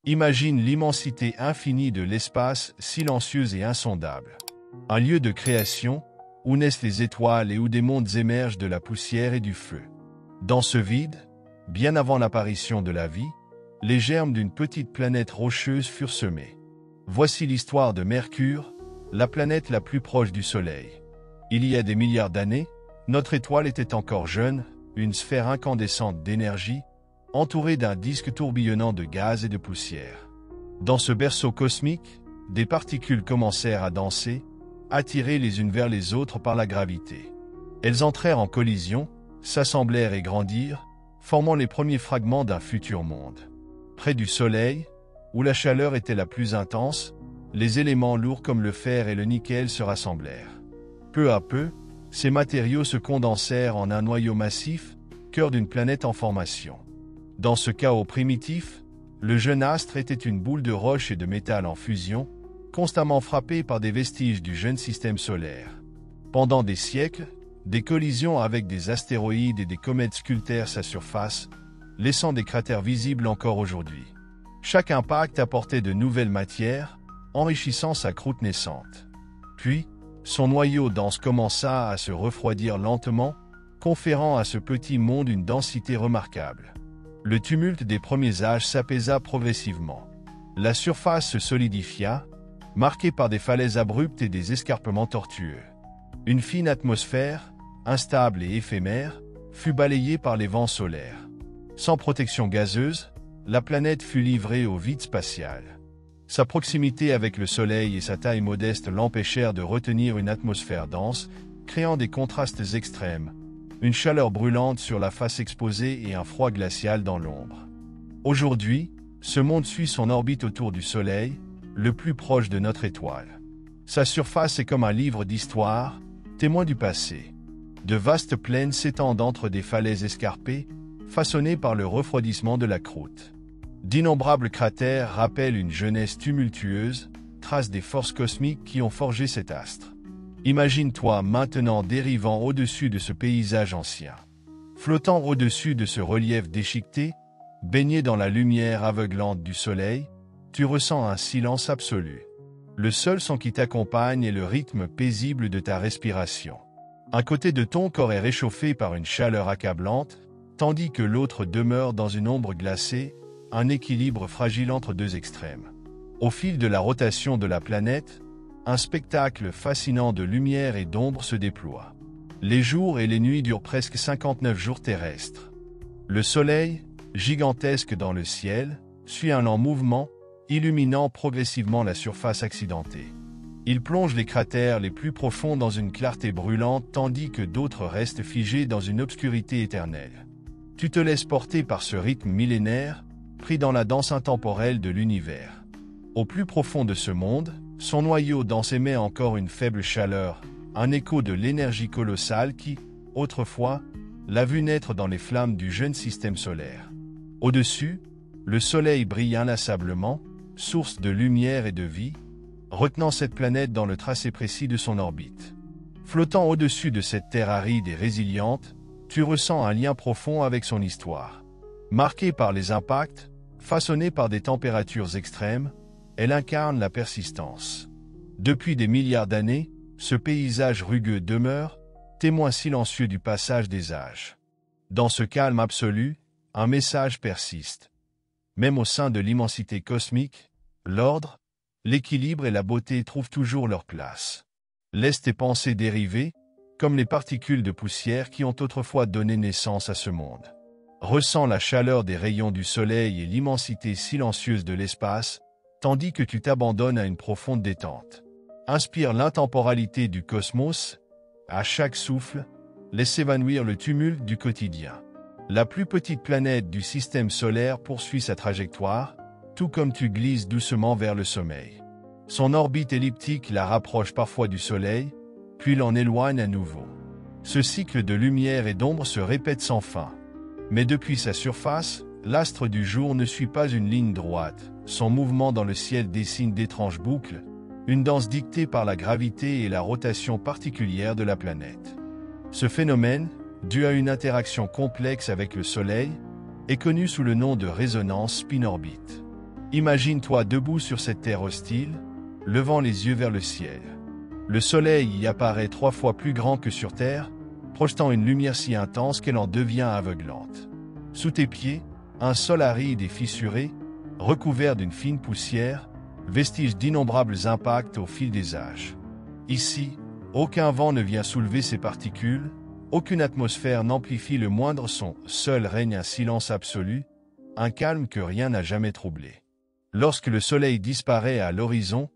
Imagine l'immensité infinie de l'espace, silencieuse et insondable. Un lieu de création, où naissent les étoiles et où des mondes émergent de la poussière et du feu. Dans ce vide, bien avant l'apparition de la vie, les germes d'une petite planète rocheuse furent semés. Voici l'histoire de Mercure, la planète la plus proche du Soleil. Il y a des milliards d'années, notre étoile était encore jeune, une sphère incandescente d'énergie, entourée d'un disque tourbillonnant de gaz et de poussière. Dans ce berceau cosmique, des particules commencèrent à danser, attirées les unes vers les autres par la gravité. Elles entrèrent en collision, s'assemblèrent et grandirent, formant les premiers fragments d'un futur monde. Près du Soleil, où la chaleur était la plus intense, les éléments lourds comme le fer et le nickel se rassemblèrent. Peu à peu, ces matériaux se condensèrent en un noyau massif, cœur d'une planète en formation. Dans ce chaos primitif, le jeune astre était une boule de roche et de métal en fusion, constamment frappée par des vestiges du jeune système solaire. Pendant des siècles, des collisions avec des astéroïdes et des comètes sculptèrent sa surface, laissant des cratères visibles encore aujourd'hui. Chaque impact apportait de nouvelles matières, enrichissant sa croûte naissante. Puis, son noyau dense commença à se refroidir lentement, conférant à ce petit monde une densité remarquable. Le tumulte des premiers âges s'apaisa progressivement. La surface se solidifia, marquée par des falaises abruptes et des escarpements tortueux. Une fine atmosphère, instable et éphémère, fut balayée par les vents solaires. Sans protection gazeuse, la planète fut livrée au vide spatial. Sa proximité avec le Soleil et sa taille modeste l'empêchèrent de retenir une atmosphère dense, créant des contrastes extrêmes, une chaleur brûlante sur la face exposée et un froid glacial dans l'ombre. Aujourd'hui, ce monde suit son orbite autour du Soleil, le plus proche de notre étoile. Sa surface est comme un livre d'histoire, témoin du passé. De vastes plaines s'étendent entre des falaises escarpées, façonnées par le refroidissement de la croûte. D'innombrables cratères rappellent une jeunesse tumultueuse, traces des forces cosmiques qui ont forgé cet astre. Imagine-toi maintenant dérivant au-dessus de ce paysage ancien. Flottant au-dessus de ce relief déchiqueté, baigné dans la lumière aveuglante du Soleil, tu ressens un silence absolu. Le seul son qui t'accompagne est le rythme paisible de ta respiration. Un côté de ton corps est réchauffé par une chaleur accablante, tandis que l'autre demeure dans une ombre glacée, un équilibre fragile entre deux extrêmes. Au fil de la rotation de la planète, un spectacle fascinant de lumière et d'ombre se déploie. Les jours et les nuits durent presque 59 jours terrestres. Le Soleil, gigantesque dans le ciel, suit un lent mouvement, illuminant progressivement la surface accidentée. Il plonge les cratères les plus profonds dans une clarté brûlante tandis que d'autres restent figés dans une obscurité éternelle. Tu te laisses porter par ce rythme millénaire, pris dans la danse intemporelle de l'univers. Au plus profond de ce monde, son noyau dense émet encore une faible chaleur, un écho de l'énergie colossale qui, autrefois, l'a vu naître dans les flammes du jeune système solaire. Au-dessus, le Soleil brille inlassablement, source de lumière et de vie, retenant cette planète dans le tracé précis de son orbite. Flottant au-dessus de cette terre aride et résiliente, tu ressens un lien profond avec son histoire. Marquée par les impacts, façonnée par des températures extrêmes, elle incarne la persistance. Depuis des milliards d'années, ce paysage rugueux demeure, témoin silencieux du passage des âges. Dans ce calme absolu, un message persiste. Même au sein de l'immensité cosmique, l'ordre, l'équilibre et la beauté trouvent toujours leur place. Laisse tes pensées dériver, comme les particules de poussière qui ont autrefois donné naissance à ce monde. Ressens la chaleur des rayons du Soleil et l'immensité silencieuse de l'espace, tandis que tu t'abandonnes à une profonde détente. Inspire l'intemporalité du cosmos, à chaque souffle, laisse s'évanouir le tumulte du quotidien. La plus petite planète du système solaire poursuit sa trajectoire, tout comme tu glisses doucement vers le sommeil. Son orbite elliptique la rapproche parfois du Soleil, puis l'en éloigne à nouveau. Ce cycle de lumière et d'ombre se répète sans fin. Mais depuis sa surface, l'astre du jour ne suit pas une ligne droite. Son mouvement dans le ciel dessine d'étranges boucles, une danse dictée par la gravité et la rotation particulière de la planète. Ce phénomène, dû à une interaction complexe avec le Soleil, est connu sous le nom de résonance spin-orbite. Imagine-toi debout sur cette terre hostile, levant les yeux vers le ciel. Le soleil y apparaît 3 fois plus grand que sur terre, projetant une lumière si intense qu'elle en devient aveuglante. Sous tes pieds, un sol aride et fissuré, recouvert d'une fine poussière, vestige d'innombrables impacts au fil des âges. Ici, aucun vent ne vient soulever ces particules, aucune atmosphère n'amplifie le moindre son, seul règne un silence absolu, un calme que rien n'a jamais troublé. Lorsque le soleil disparaît à l'horizon,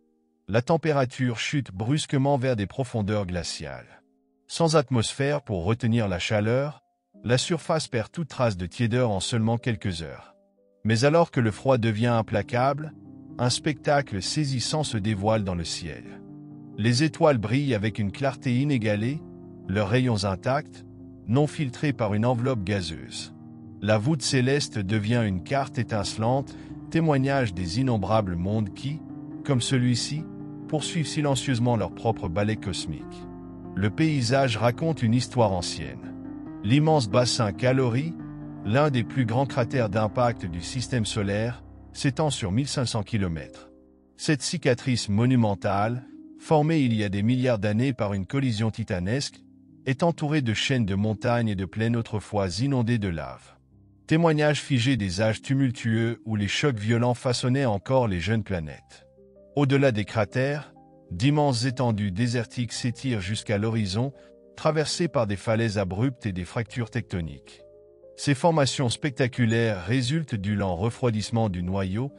la température chute brusquement vers des profondeurs glaciales. Sans atmosphère pour retenir la chaleur, la surface perd toute trace de tiédeur en seulement quelques heures. Mais alors que le froid devient implacable, un spectacle saisissant se dévoile dans le ciel. Les étoiles brillent avec une clarté inégalée, leurs rayons intacts, non filtrés par une enveloppe gazeuse. La voûte céleste devient une carte étincelante, témoignage des innombrables mondes qui, comme celui-ci, poursuivent silencieusement leur propre ballet cosmique. Le paysage raconte une histoire ancienne. L'immense bassin Calaurie, l'un des plus grands cratères d'impact du système solaire, s'étend sur 1500 km. Cette cicatrice monumentale, formée il y a des milliards d'années par une collision titanesque, est entourée de chaînes de montagnes et de plaines autrefois inondées de lave. Témoignage figé des âges tumultueux où les chocs violents façonnaient encore les jeunes planètes. Au-delà des cratères, d'immenses étendues désertiques s'étirent jusqu'à l'horizon, traversées par des falaises abruptes et des fractures tectoniques. Ces formations spectaculaires résultent du lent refroidissement du noyau,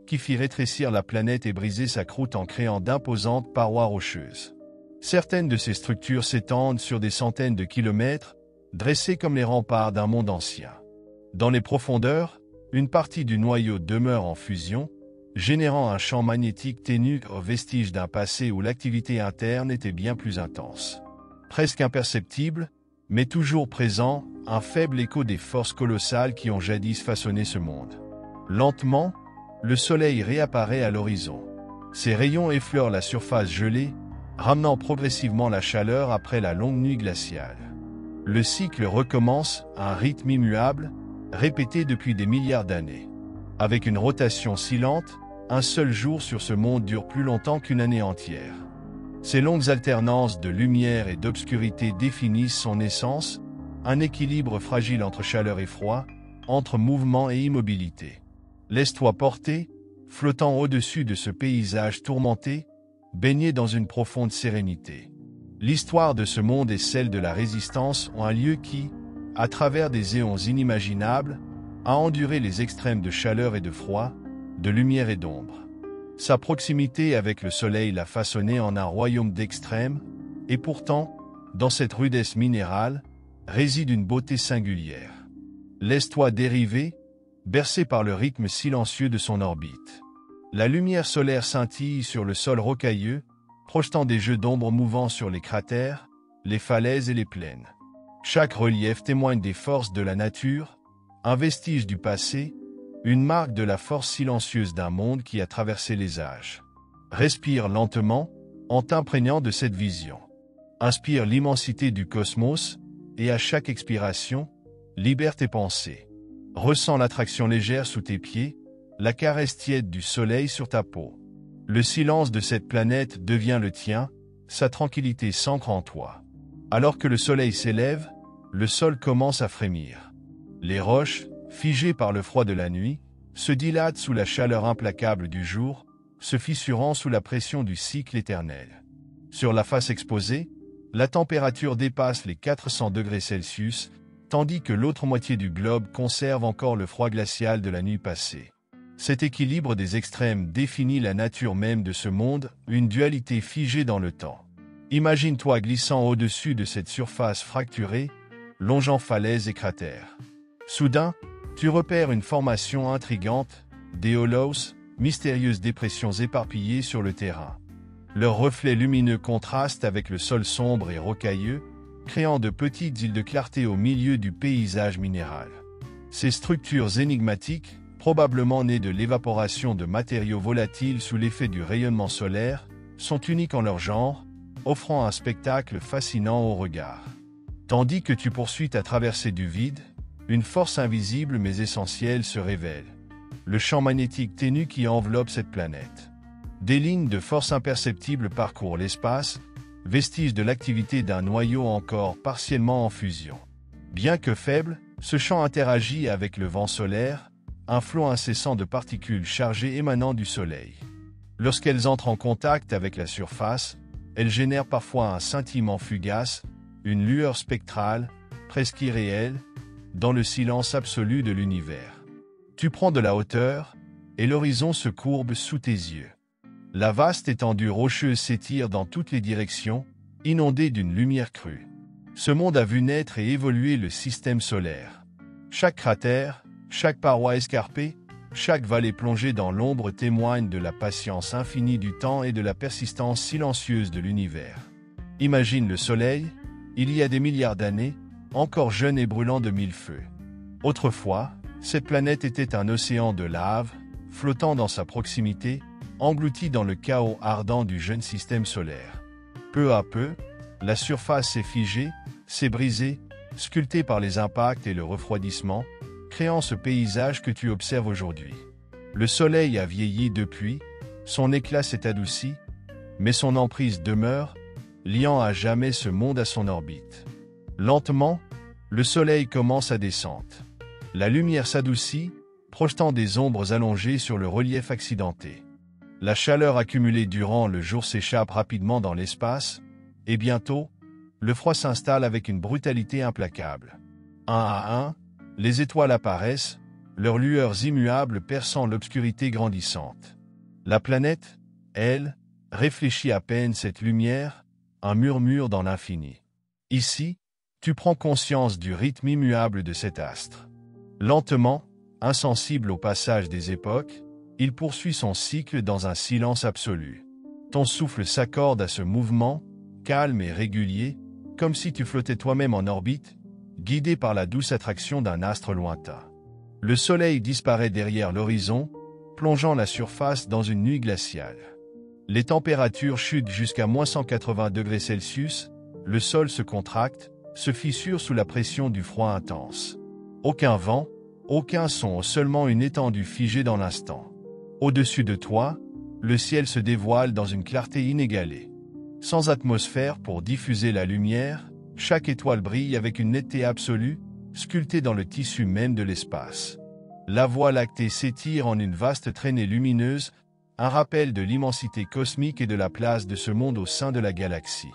qui fit rétrécir la planète et briser sa croûte en créant d'imposantes parois rocheuses. Certaines de ces structures s'étendent sur des centaines de kilomètres, dressées comme les remparts d'un monde ancien. Dans les profondeurs, une partie du noyau demeure en fusion, générant un champ magnétique ténu au vestige d'un passé où l'activité interne était bien plus intense. Presque imperceptible, mais toujours présent, un faible écho des forces colossales qui ont jadis façonné ce monde. Lentement, le soleil réapparaît à l'horizon. Ses rayons effleurent la surface gelée, ramenant progressivement la chaleur après la longue nuit glaciale. Le cycle recommence à un rythme immuable, répété depuis des milliards d'années. Avec une rotation si lente, un seul jour sur ce monde dure plus longtemps qu'une année entière. Ces longues alternances de lumière et d'obscurité définissent son essence, un équilibre fragile entre chaleur et froid, entre mouvement et immobilité. Laisse-toi porter, flottant au-dessus de ce paysage tourmenté, baigné dans une profonde sérénité. L'histoire de ce monde et celle de la résistance ont un lieu qui, à travers des éons inimaginables, a enduré les extrêmes de chaleur et de froid, de lumière et d'ombre. Sa proximité avec le soleil l'a façonné en un royaume d'extrêmes, et pourtant, dans cette rudesse minérale, réside une beauté singulière. Laisse-toi dériver, bercé par le rythme silencieux de son orbite. La lumière solaire scintille sur le sol rocailleux, projetant des jeux d'ombre mouvants sur les cratères, les falaises et les plaines. Chaque relief témoigne des forces de la nature, un vestige du passé, une marque de la force silencieuse d'un monde qui a traversé les âges. Respire lentement, en t'imprégnant de cette vision. Inspire l'immensité du cosmos, et à chaque expiration, libère tes pensées. Ressens l'attraction légère sous tes pieds, la caresse tiède du soleil sur ta peau. Le silence de cette planète devient le tien, sa tranquillité s'ancre en toi. Alors que le soleil s'élève, le sol commence à frémir. Les roches, figées par le froid de la nuit, se dilatent sous la chaleur implacable du jour, se fissurant sous la pression du cycle éternel. Sur la face exposée, la température dépasse les 400 degrés Celsius, tandis que l'autre moitié du globe conserve encore le froid glacial de la nuit passée. Cet équilibre des extrêmes définit la nature même de ce monde, une dualité figée dans le temps. Imagine-toi glissant au-dessus de cette surface fracturée, longeant falaises et cratères. Soudain, tu repères une formation intrigante, des hollows, mystérieuses dépressions éparpillées sur le terrain. Leurs reflets lumineux contrastent avec le sol sombre et rocailleux, créant de petites îles de clarté au milieu du paysage minéral. Ces structures énigmatiques, probablement nées de l'évaporation de matériaux volatiles sous l'effet du rayonnement solaire, sont uniques en leur genre, offrant un spectacle fascinant au regard. Tandis que tu poursuis ta traversée du vide, une force invisible mais essentielle se révèle. le champ magnétique ténu qui enveloppe cette planète. Des lignes de force imperceptibles parcourent l'espace, vestiges de l'activité d'un noyau encore partiellement en fusion. Bien que faible, ce champ interagit avec le vent solaire, un flot incessant de particules chargées émanant du Soleil. Lorsqu'elles entrent en contact avec la surface, elles génèrent parfois un scintillement fugace, une lueur spectrale, presque irréelle, dans le silence absolu de l'univers. Tu prends de la hauteur, et l'horizon se courbe sous tes yeux. La vaste étendue rocheuse s'étire dans toutes les directions, inondée d'une lumière crue. Ce monde a vu naître et évoluer le système solaire. Chaque cratère, chaque paroi escarpée, chaque vallée plongée dans l'ombre témoigne de la patience infinie du temps et de la persistance silencieuse de l'univers. Imagine le Soleil, il y a des milliards d'années, encore jeune et brûlant de mille feux. Autrefois, cette planète était un océan de lave, flottant dans sa proximité, englouti dans le chaos ardent du jeune système solaire. Peu à peu, la surface s'est figée, s'est brisée, sculptée par les impacts et le refroidissement, créant ce paysage que tu observes aujourd'hui. Le Soleil a vieilli depuis, son éclat s'est adouci, mais son emprise demeure, liant à jamais ce monde à son orbite. Lentement, le Soleil commence à descendre. La lumière s'adoucit, projetant des ombres allongées sur le relief accidenté. La chaleur accumulée durant le jour s'échappe rapidement dans l'espace, et bientôt, le froid s'installe avec une brutalité implacable. Un à un, les étoiles apparaissent, leurs lueurs immuables perçant l'obscurité grandissante. La planète, elle, réfléchit à peine cette lumière, un murmure dans l'infini. Ici, tu prends conscience du rythme immuable de cet astre. Lentement, insensible au passage des époques, il poursuit son cycle dans un silence absolu. Ton souffle s'accorde à ce mouvement, calme et régulier, comme si tu flottais toi-même en orbite, guidé par la douce attraction d'un astre lointain. Le Soleil disparaît derrière l'horizon, plongeant la surface dans une nuit glaciale. Les températures chutent jusqu'à -180 degrés Celsius, le sol se contracte, se fissure sous la pression du froid intense. Aucun vent, aucun son, seulement une étendue figée dans l'instant. Au-dessus de toi, le ciel se dévoile dans une clarté inégalée. Sans atmosphère pour diffuser la lumière, chaque étoile brille avec une netteté absolue, sculptée dans le tissu même de l'espace. La Voie lactée s'étire en une vaste traînée lumineuse, un rappel de l'immensité cosmique et de la place de ce monde au sein de la galaxie.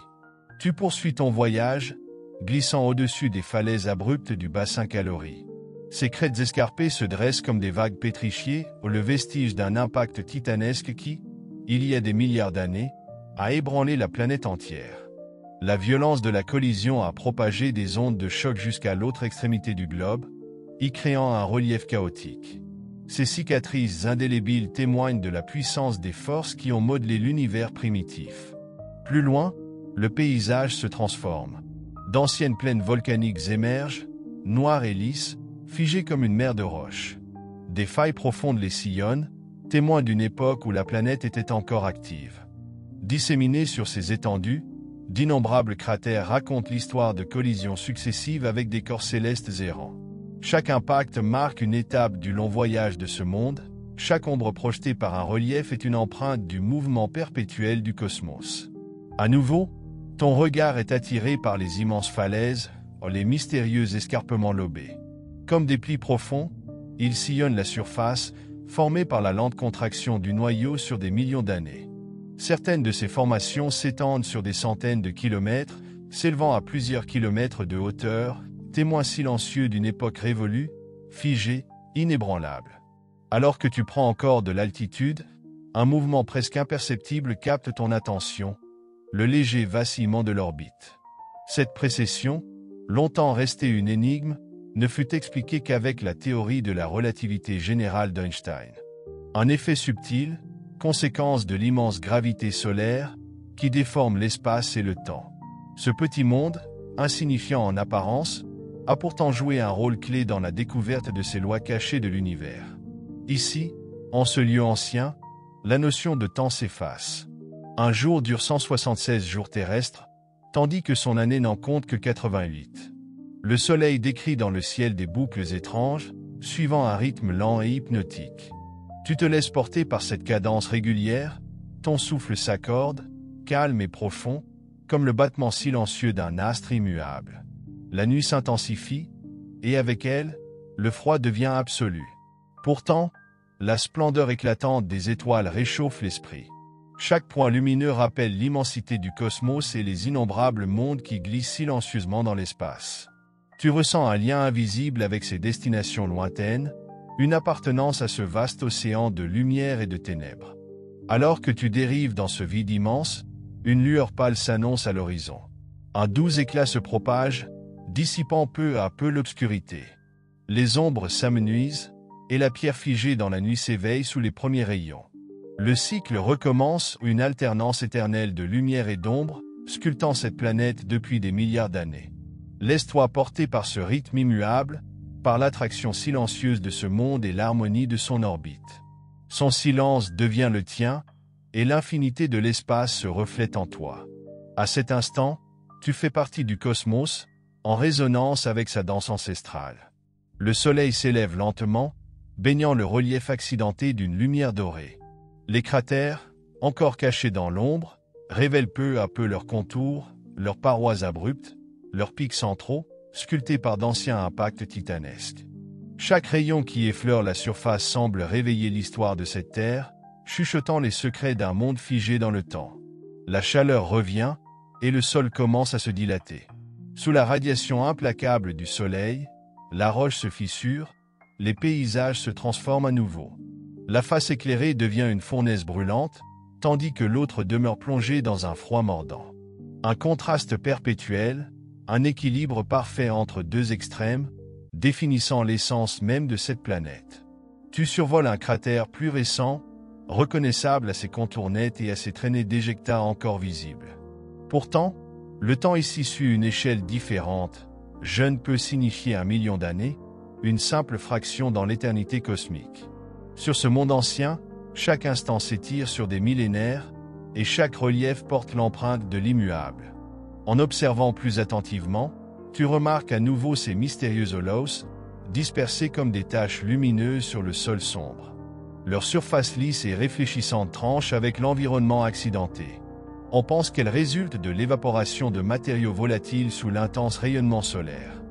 Tu poursuis ton voyage, glissant au-dessus des falaises abruptes du bassin Calorie. Ces crêtes escarpées se dressent comme des vagues pétrifiées, le vestige d'un impact titanesque qui, il y a des milliards d'années, a ébranlé la planète entière. La violence de la collision a propagé des ondes de choc jusqu'à l'autre extrémité du globe, y créant un relief chaotique. Ces cicatrices indélébiles témoignent de la puissance des forces qui ont modelé l'univers primitif. Plus loin, le paysage se transforme. D'anciennes plaines volcaniques émergent, noires et lisses, figées comme une mer de roches. Des failles profondes les sillonnent, témoins d'une époque où la planète était encore active. Disséminés sur ces étendues, d'innombrables cratères racontent l'histoire de collisions successives avec des corps célestes errants. Chaque impact marque une étape du long voyage de ce monde, chaque ombre projetée par un relief est une empreinte du mouvement perpétuel du cosmos. À nouveau, ton regard est attiré par les immenses falaises, les mystérieux escarpements lobés. Comme des plis profonds, ils sillonnent la surface, formés par la lente contraction du noyau sur des millions d'années. Certaines de ces formations s'étendent sur des centaines de kilomètres, s'élevant à plusieurs kilomètres de hauteur, témoins silencieux d'une époque révolue, figée, inébranlable. Alors que tu prends encore de l'altitude, un mouvement presque imperceptible capte ton attention, le léger vacillement de l'orbite. Cette précession, longtemps restée une énigme, ne fut expliquée qu'avec la théorie de la relativité générale d'Einstein. Un effet subtil, conséquence de l'immense gravité solaire, qui déforme l'espace et le temps. Ce petit monde, insignifiant en apparence, a pourtant joué un rôle clé dans la découverte de ces lois cachées de l'univers. Ici, en ce lieu ancien, la notion de temps s'efface. Un jour dure 176 jours terrestres, tandis que son année n'en compte que 88. Le Soleil décrit dans le ciel des boucles étranges, suivant un rythme lent et hypnotique. Tu te laisses porter par cette cadence régulière, ton souffle s'accorde, calme et profond, comme le battement silencieux d'un astre immuable. La nuit s'intensifie, et avec elle, le froid devient absolu. Pourtant, la splendeur éclatante des étoiles réchauffe l'esprit. Chaque point lumineux rappelle l'immensité du cosmos et les innombrables mondes qui glissent silencieusement dans l'espace. Tu ressens un lien invisible avec ces destinations lointaines, une appartenance à ce vaste océan de lumière et de ténèbres. Alors que tu dérives dans ce vide immense, une lueur pâle s'annonce à l'horizon. Un doux éclat se propage, dissipant peu à peu l'obscurité. Les ombres s'amenuisent, et la pierre figée dans la nuit s'éveille sous les premiers rayons. Le cycle recommence, une alternance éternelle de lumière et d'ombre, sculptant cette planète depuis des milliards d'années. Laisse-toi porter par ce rythme immuable, par l'attraction silencieuse de ce monde et l'harmonie de son orbite. Son silence devient le tien, et l'infinité de l'espace se reflète en toi. À cet instant, tu fais partie du cosmos, en résonance avec sa danse ancestrale. Le soleil s'élève lentement, baignant le relief accidenté d'une lumière dorée. Les cratères, encore cachés dans l'ombre, révèlent peu à peu leurs contours, leurs parois abruptes, leurs pics centraux, sculptés par d'anciens impacts titanesques. Chaque rayon qui effleure la surface semble réveiller l'histoire de cette terre, chuchotant les secrets d'un monde figé dans le temps. La chaleur revient, et le sol commence à se dilater. Sous la radiation implacable du soleil, la roche se fissure, les paysages se transforment à nouveau. La face éclairée devient une fournaise brûlante, tandis que l'autre demeure plongée dans un froid mordant. Un contraste perpétuel, un équilibre parfait entre deux extrêmes, définissant l'essence même de cette planète. Tu survoles un cratère plus récent, reconnaissable à ses contours nets et à ses traînées d'éjecta encore visibles. Pourtant, le temps ici suit une échelle différente. Jeune peut signifier 1 million d'années, une simple fraction dans l'éternité cosmique. Sur ce monde ancien, chaque instant s'étire sur des millénaires, et chaque relief porte l'empreinte de l'immuable. En observant plus attentivement, tu remarques à nouveau ces mystérieux holos, dispersés comme des taches lumineuses sur le sol sombre. Leur surface lisse et réfléchissante tranche avec l'environnement accidenté. On pense qu'elles résultent de l'évaporation de matériaux volatiles sous l'intense rayonnement solaire.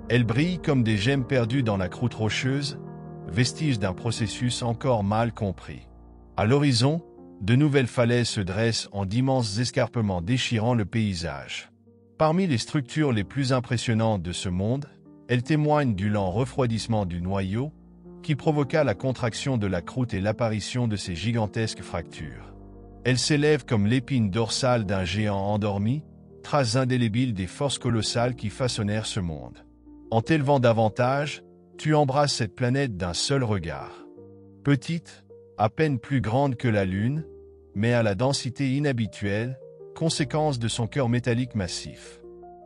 Elles brillent comme des gemmes perdues dans la croûte rocheuse, vestiges d'un processus encore mal compris. À l'horizon, de nouvelles falaises se dressent en d'immenses escarpements déchirant le paysage. Parmi les structures les plus impressionnantes de ce monde, elles témoignent du lent refroidissement du noyau, qui provoqua la contraction de la croûte et l'apparition de ces gigantesques fractures. Elles s'élèvent comme l'épine dorsale d'un géant endormi, traces indélébiles des forces colossales qui façonnèrent ce monde. En t'élevant davantage, tu embrasses cette planète d'un seul regard. Petite, à peine plus grande que la Lune, mais à la densité inhabituelle, conséquence de son cœur métallique massif.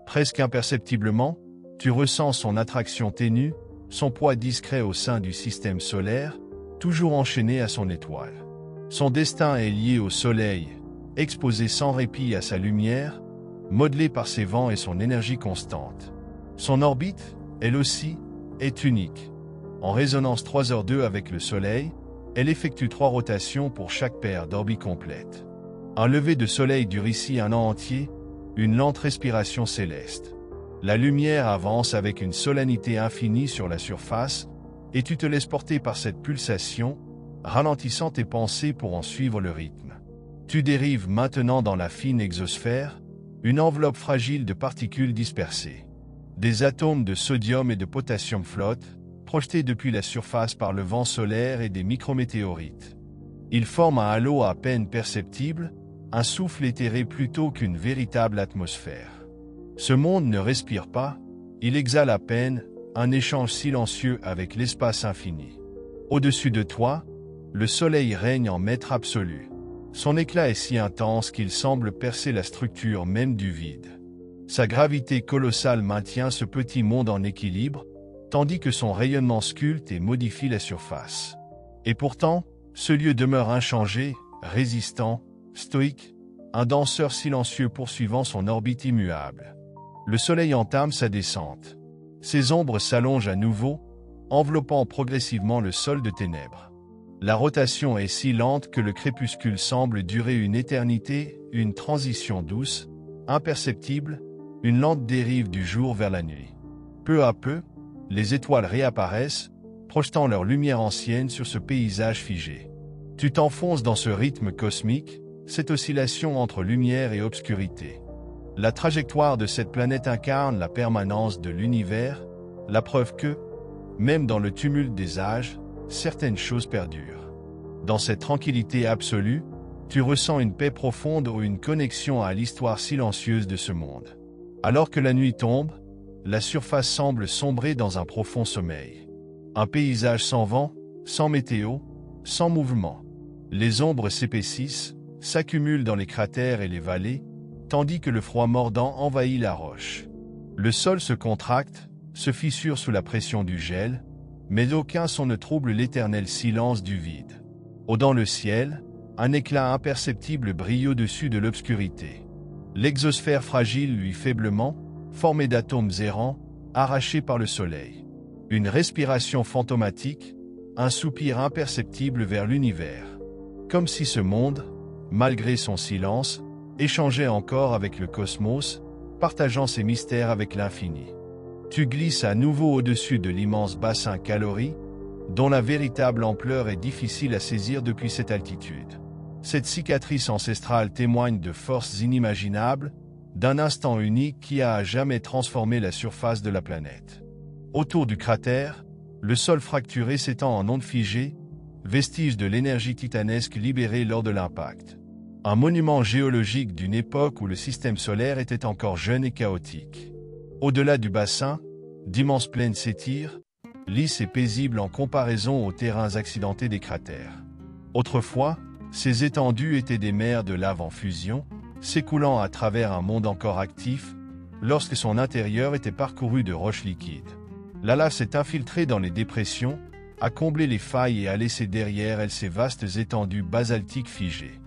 Presque imperceptiblement, tu ressens son attraction ténue, son poids discret au sein du système solaire, toujours enchaîné à son étoile. Son destin est lié au Soleil, exposé sans répit à sa lumière, modelé par ses vents et son énergie constante. Son orbite, elle aussi, est unique. En résonance 3h2 avec le Soleil, elle effectue 3 rotations pour chaque paire d'orbites complètes. Un lever de soleil dure ici un an entier, une lente respiration céleste. La lumière avance avec une solennité infinie sur la surface, et tu te laisses porter par cette pulsation, ralentissant tes pensées pour en suivre le rythme. Tu dérives maintenant dans la fine exosphère, une enveloppe fragile de particules dispersées. Des atomes de sodium et de potassium flottent, projetés depuis la surface par le vent solaire et des micrométéorites. Ils forment un halo à peine perceptible, un souffle éthéré plutôt qu'une véritable atmosphère. Ce monde ne respire pas, il exhale à peine, un échange silencieux avec l'espace infini. Au-dessus de toi, le soleil règne en maître absolu. Son éclat est si intense qu'il semble percer la structure même du vide. Sa gravité colossale maintient ce petit monde en équilibre, tandis que son rayonnement sculpte et modifie la surface. Et pourtant, ce lieu demeure inchangé, résistant, stoïque, un danseur silencieux poursuivant son orbite immuable. Le soleil entame sa descente. Ses ombres s'allongent à nouveau, enveloppant progressivement le sol de ténèbres. La rotation est si lente que le crépuscule semble durer une éternité, une transition douce, imperceptible, une lente dérive du jour vers la nuit. Peu à peu, les étoiles réapparaissent, projetant leur lumière ancienne sur ce paysage figé. Tu t'enfonces dans ce rythme cosmique, cette oscillation entre lumière et obscurité. La trajectoire de cette planète incarne la permanence de l'univers, la preuve que, même dans le tumulte des âges, certaines choses perdurent. Dans cette tranquillité absolue, tu ressens une paix profonde ou une connexion à l'histoire silencieuse de ce monde. Alors que la nuit tombe, la surface semble sombrer dans un profond sommeil. Un paysage sans vent, sans météo, sans mouvement. Les ombres s'épaississent, s'accumulent dans les cratères et les vallées, tandis que le froid mordant envahit la roche. Le sol se contracte, se fissure sous la pression du gel, mais aucun son ne trouble l'éternel silence du vide. Dans le ciel, un éclat imperceptible brille au-dessus de l'obscurité. L'exosphère fragile luit faiblement, formée d'atomes errants, arrachés par le soleil. Une respiration fantomatique, un soupir imperceptible vers l'univers. Comme si ce monde, malgré son silence, échangeait encore avec le cosmos, partageant ses mystères avec l'infini. Tu glisses à nouveau au-dessus de l'immense bassin calorique, dont la véritable ampleur est difficile à saisir depuis cette altitude. Cette cicatrice ancestrale témoigne de forces inimaginables, d'un instant unique qui a à jamais transformé la surface de la planète. Autour du cratère, le sol fracturé s'étend en ondes figées, vestige de l'énergie titanesque libérée lors de l'impact. Un monument géologique d'une époque où le système solaire était encore jeune et chaotique. Au-delà du bassin, d'immenses plaines s'étirent, lisses et paisibles en comparaison aux terrains accidentés des cratères. Autrefois, ces étendues étaient des mers de lave en fusion, s'écoulant à travers un monde encore actif, lorsque son intérieur était parcouru de roches liquides. La lave s'est infiltrée dans les dépressions, a comblé les failles et a laissé derrière elle ces vastes étendues basaltiques figées.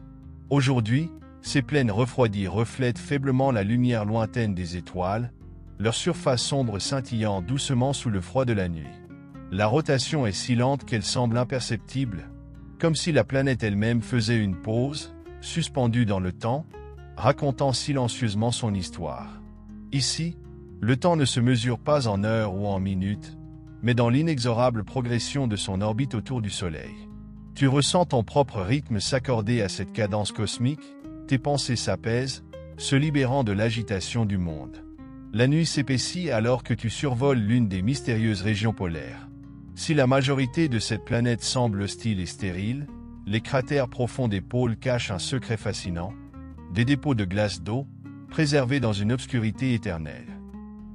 Aujourd'hui, ces plaines refroidies reflètent faiblement la lumière lointaine des étoiles, leur surface sombre scintillant doucement sous le froid de la nuit. La rotation est si lente qu'elle semble imperceptible, comme si la planète elle-même faisait une pause, suspendue dans le temps, racontant silencieusement son histoire. Ici, le temps ne se mesure pas en heures ou en minutes, mais dans l'inexorable progression de son orbite autour du Soleil. Tu ressens ton propre rythme s'accorder à cette cadence cosmique, tes pensées s'apaisent, se libérant de l'agitation du monde. La nuit s'épaissit alors que tu survoles l'une des mystérieuses régions polaires. Si la majorité de cette planète semble hostile et stérile, les cratères profonds des pôles cachent un secret fascinant, des dépôts de glace d'eau, préservés dans une obscurité éternelle.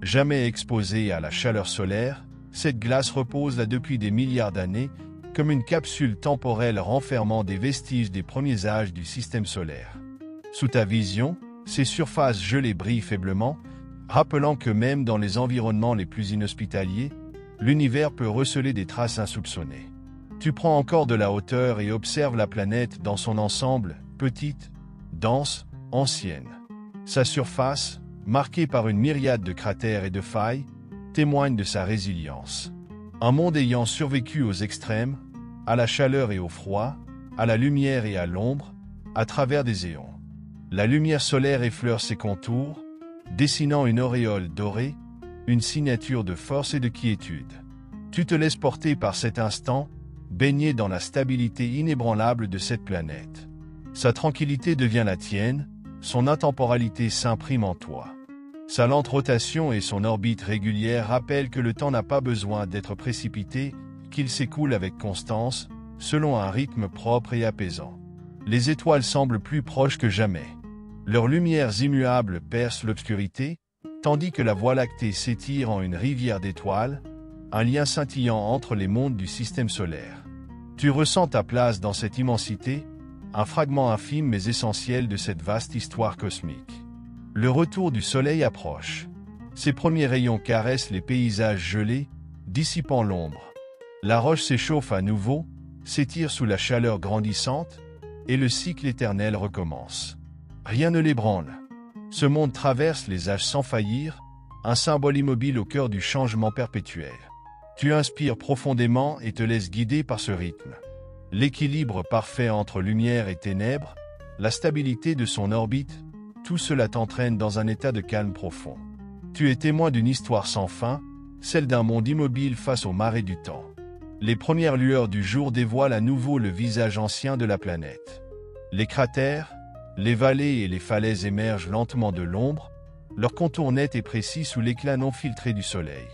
Jamais exposée à la chaleur solaire, cette glace repose là depuis des milliards d'années, comme une capsule temporelle renfermant des vestiges des premiers âges du système solaire. Sous ta vision, ces surfaces gelées brillent faiblement, rappelant que même dans les environnements les plus inhospitaliers, l'univers peut receler des traces insoupçonnées. Tu prends encore de la hauteur et observes la planète dans son ensemble, petite, dense, ancienne. Sa surface, marquée par une myriade de cratères et de failles, témoigne de sa résilience. Un monde ayant survécu aux extrêmes, à la chaleur et au froid, à la lumière et à l'ombre, à travers des éons. La lumière solaire effleure ses contours, dessinant une auréole dorée, une signature de force et de quiétude. Tu te laisses porter par cet instant, baigné dans la stabilité inébranlable de cette planète. Sa tranquillité devient la tienne, son intemporalité s'imprime en toi. Sa lente rotation et son orbite régulière rappellent que le temps n'a pas besoin d'être précipité, qu'il s'écoule avec constance, selon un rythme propre et apaisant. Les étoiles semblent plus proches que jamais. Leurs lumières immuables percent l'obscurité, tandis que la Voie lactée s'étire en une rivière d'étoiles, un lien scintillant entre les mondes du système solaire. Tu ressens ta place dans cette immensité, un fragment infime mais essentiel de cette vaste histoire cosmique. Le retour du soleil approche. Ses premiers rayons caressent les paysages gelés, dissipant l'ombre. La roche s'échauffe à nouveau, s'étire sous la chaleur grandissante, et le cycle éternel recommence. Rien ne l'ébranle. Ce monde traverse les âges sans faillir, un symbole immobile au cœur du changement perpétuel. Tu inspires profondément et te laisses guider par ce rythme. L'équilibre parfait entre lumière et ténèbres, la stabilité de son orbite, tout cela t'entraîne dans un état de calme profond. Tu es témoin d'une histoire sans fin, celle d'un monde immobile face aux marées du temps. Les premières lueurs du jour dévoilent à nouveau le visage ancien de la planète. Les cratères, les vallées et les falaises émergent lentement de l'ombre, leur contour net et précis sous l'éclat non filtré du soleil.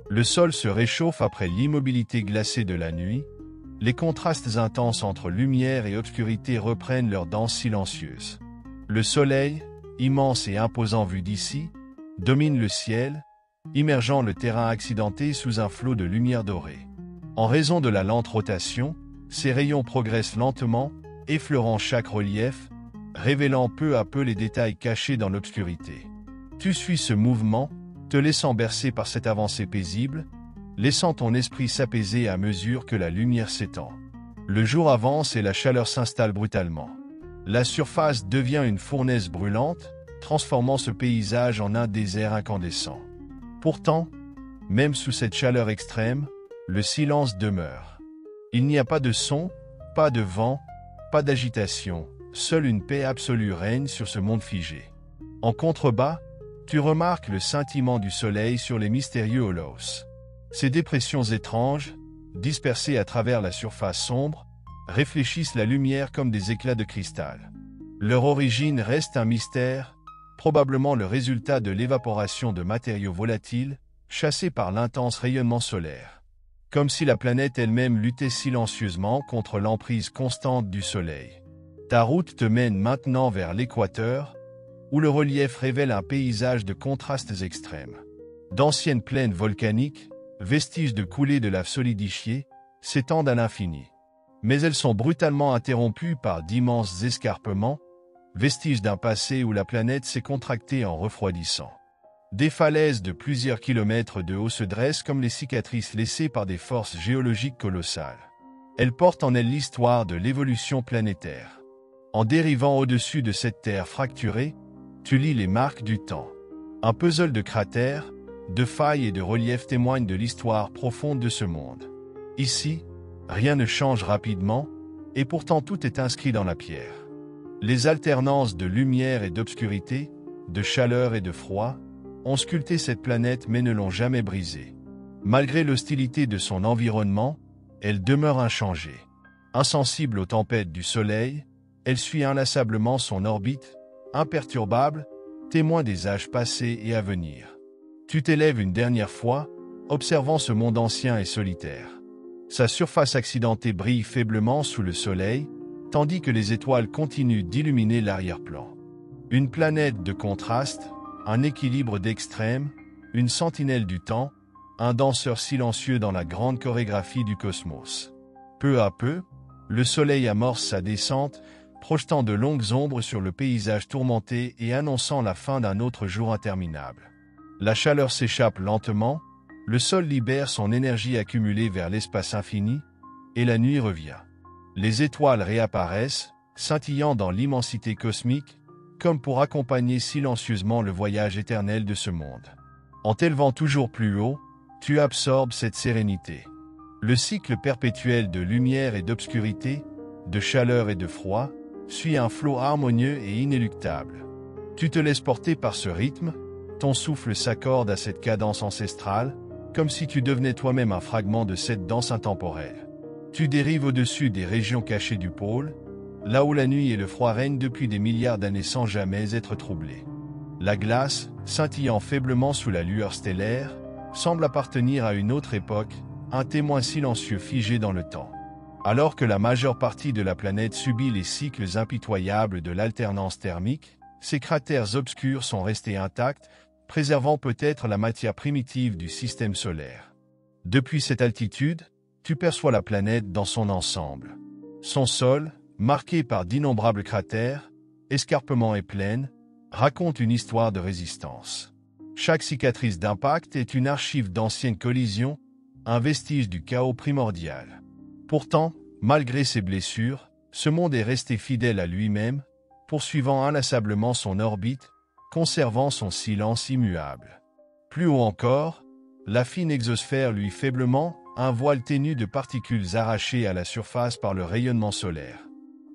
Le sol se réchauffe après l'immobilité glacée de la nuit, les contrastes intenses entre lumière et obscurité reprennent leur danse silencieuse. Le soleil, immense et imposant vu d'ici, domine le ciel, immergeant le terrain accidenté sous un flot de lumière dorée. En raison de la lente rotation, ses rayons progressent lentement, effleurant chaque relief, révélant peu à peu les détails cachés dans l'obscurité. Tu suis ce mouvement, te laissant bercer par cette avancée paisible, laissant ton esprit s'apaiser à mesure que la lumière s'étend. Le jour avance et la chaleur s'installe brutalement. La surface devient une fournaise brûlante, transformant ce paysage en un désert incandescent. Pourtant, même sous cette chaleur extrême, le silence demeure. Il n'y a pas de son, pas de vent, pas d'agitation, seule une paix absolue règne sur ce monde figé. En contrebas, tu remarques le scintillement du soleil sur les mystérieux holos. Ces dépressions étranges, dispersées à travers la surface sombre, réfléchissent la lumière comme des éclats de cristal. Leur origine reste un mystère, probablement le résultat de l'évaporation de matériaux volatiles, chassés par l'intense rayonnement solaire. Comme si la planète elle-même luttait silencieusement contre l'emprise constante du soleil. Ta route te mène maintenant vers l'équateur, où le relief révèle un paysage de contrastes extrêmes. D'anciennes plaines volcaniques, vestiges de coulées de lave solidifiée, s'étendent à l'infini. Mais elles sont brutalement interrompues par d'immenses escarpements, vestiges d'un passé où la planète s'est contractée en refroidissant. Des falaises de plusieurs kilomètres de haut se dressent comme les cicatrices laissées par des forces géologiques colossales. Elles portent en elles l'histoire de l'évolution planétaire. En dérivant au-dessus de cette terre fracturée, tu lis les marques du temps. Un puzzle de cratères, de failles et de reliefs témoigne de l'histoire profonde de ce monde. Ici, rien ne change rapidement, et pourtant tout est inscrit dans la pierre. Les alternances de lumière et d'obscurité, de chaleur et de froid, ont sculpté cette planète mais ne l'ont jamais brisée. Malgré l'hostilité de son environnement, elle demeure inchangée. Insensible aux tempêtes du soleil, elle suit inlassablement son orbite, imperturbable, témoin des âges passés et à venir. Tu t'élèves une dernière fois, observant ce monde ancien et solitaire. Sa surface accidentée brille faiblement sous le soleil, tandis que les étoiles continuent d'illuminer l'arrière-plan. Une planète de contraste, un équilibre d'extrêmes, une sentinelle du temps, un danseur silencieux dans la grande chorégraphie du cosmos. Peu à peu, le soleil amorce sa descente, projetant de longues ombres sur le paysage tourmenté et annonçant la fin d'un autre jour interminable. La chaleur s'échappe lentement, le sol libère son énergie accumulée vers l'espace infini, et la nuit revient. Les étoiles réapparaissent, scintillant dans l'immensité cosmique, comme pour accompagner silencieusement le voyage éternel de ce monde. En t'élevant toujours plus haut, tu absorbes cette sérénité. Le cycle perpétuel de lumière et d'obscurité, de chaleur et de froid, suit un flot harmonieux et inéluctable. Tu te laisses porter par ce rythme, ton souffle s'accorde à cette cadence ancestrale, comme si tu devenais toi-même un fragment de cette danse intemporelle. Tu dérives au-dessus des régions cachées du pôle, là où la nuit et le froid règnent depuis des milliards d'années sans jamais être troublés. La glace, scintillant faiblement sous la lueur stellaire, semble appartenir à une autre époque, un témoin silencieux figé dans le temps. Alors que la majeure partie de la planète subit les cycles impitoyables de l'alternance thermique, ces cratères obscurs sont restés intacts, préservant peut-être la matière primitive du système solaire. Depuis cette altitude, tu perçois la planète dans son ensemble. Son sol, marqué par d'innombrables cratères, escarpements et plaines, raconte une histoire de résistance. Chaque cicatrice d'impact est une archive d'anciennes collisions, un vestige du chaos primordial. Pourtant, malgré ses blessures, ce monde est resté fidèle à lui-même, poursuivant inlassablement son orbite, conservant son silence immuable. Plus haut encore, La fine exosphère luit faiblement, un voile ténu de particules arrachées à la surface par le rayonnement solaire.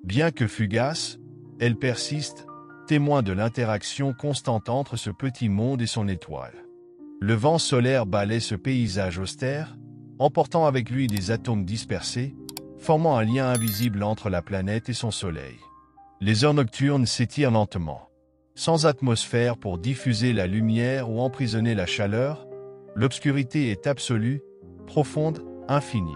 Bien que fugace, elle persiste, témoin de l'interaction constante entre ce petit monde et son étoile. Le vent solaire balaie ce paysage austère, emportant avec lui des atomes dispersés, formant un lien invisible entre la planète et son soleil. Les heures nocturnes s'étirent lentement. Sans atmosphère pour diffuser la lumière ou emprisonner la chaleur, l'obscurité est absolue, profonde, infinie.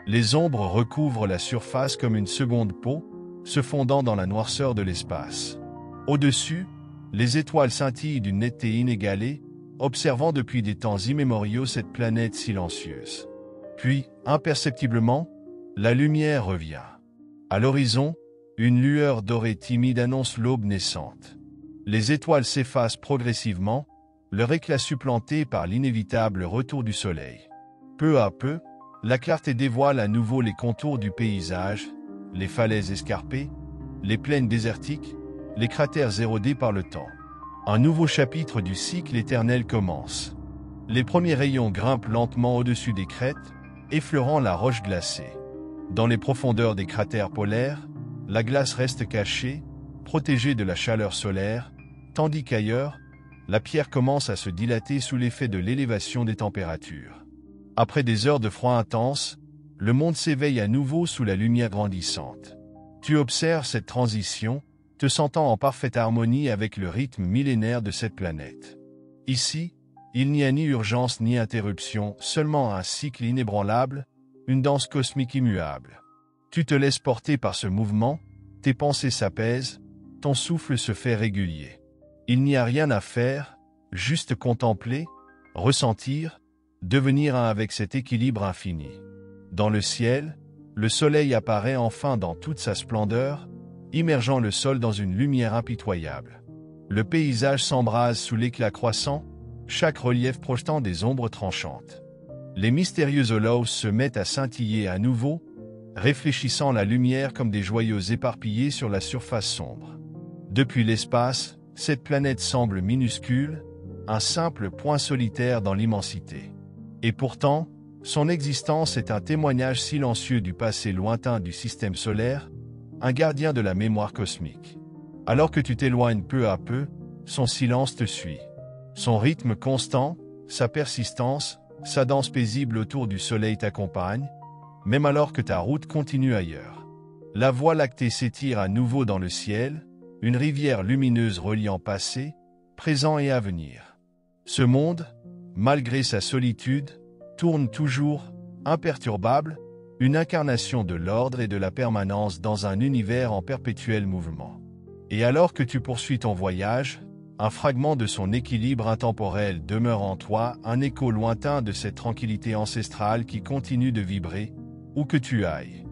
Les ombres recouvrent la surface comme une seconde peau, se fondant dans la noirceur de l'espace. Au-dessus, les étoiles scintillent d'une netteté inégalée, observant depuis des temps immémoriaux cette planète silencieuse. Puis, imperceptiblement, la lumière revient. À l'horizon, une lueur dorée timide annonce l'aube naissante. Les étoiles s'effacent progressivement, leur éclat supplanté par l'inévitable retour du soleil. Peu à peu, la clarté dévoile à nouveau les contours du paysage, les falaises escarpées, les plaines désertiques, les cratères érodés par le temps. Un nouveau chapitre du cycle éternel commence. Les premiers rayons grimpent lentement au-dessus des crêtes, effleurant la roche glacée. Dans les profondeurs des cratères polaires, la glace reste cachée, protégée de la chaleur solaire, tandis qu'ailleurs, la pierre commence à se dilater sous l'effet de l'élévation des températures. Après des heures de froid intense, le monde s'éveille à nouveau sous la lumière grandissante. Tu observes cette transition, te sentant en parfaite harmonie avec le rythme millénaire de cette planète. Ici, il n'y a ni urgence ni interruption, seulement un cycle inébranlable, une danse cosmique immuable. Tu te laisses porter par ce mouvement, tes pensées s'apaisent, ton souffle se fait régulier. Il n'y a rien à faire, juste contempler, ressentir, devenir un avec cet équilibre infini. Dans le ciel, le soleil apparaît enfin dans toute sa splendeur, immergeant le sol dans une lumière impitoyable. Le paysage s'embrase sous l'éclat croissant, chaque relief projetant des ombres tranchantes. Les mystérieux holows se mettent à scintiller à nouveau, réfléchissant la lumière comme des joyaux éparpillés sur la surface sombre. Depuis l'espace, cette planète semble minuscule, un simple point solitaire dans l'immensité. Et pourtant, son existence est un témoignage silencieux du passé lointain du système solaire, un gardien de la mémoire cosmique. Alors que tu t'éloignes peu à peu, son silence te suit. Son rythme constant, sa persistance, sa danse paisible autour du soleil t'accompagnent, même alors que ta route continue ailleurs. La Voie lactée s'étire à nouveau dans le ciel, une rivière lumineuse reliant passé, présent et avenir. Ce monde, malgré sa solitude, tourne toujours, imperturbable, une incarnation de l'ordre et de la permanence dans un univers en perpétuel mouvement. Et alors que tu poursuis ton voyage, un fragment de son équilibre intemporel demeure en toi, un écho lointain de cette tranquillité ancestrale qui continue de vibrer, où que tu ailles.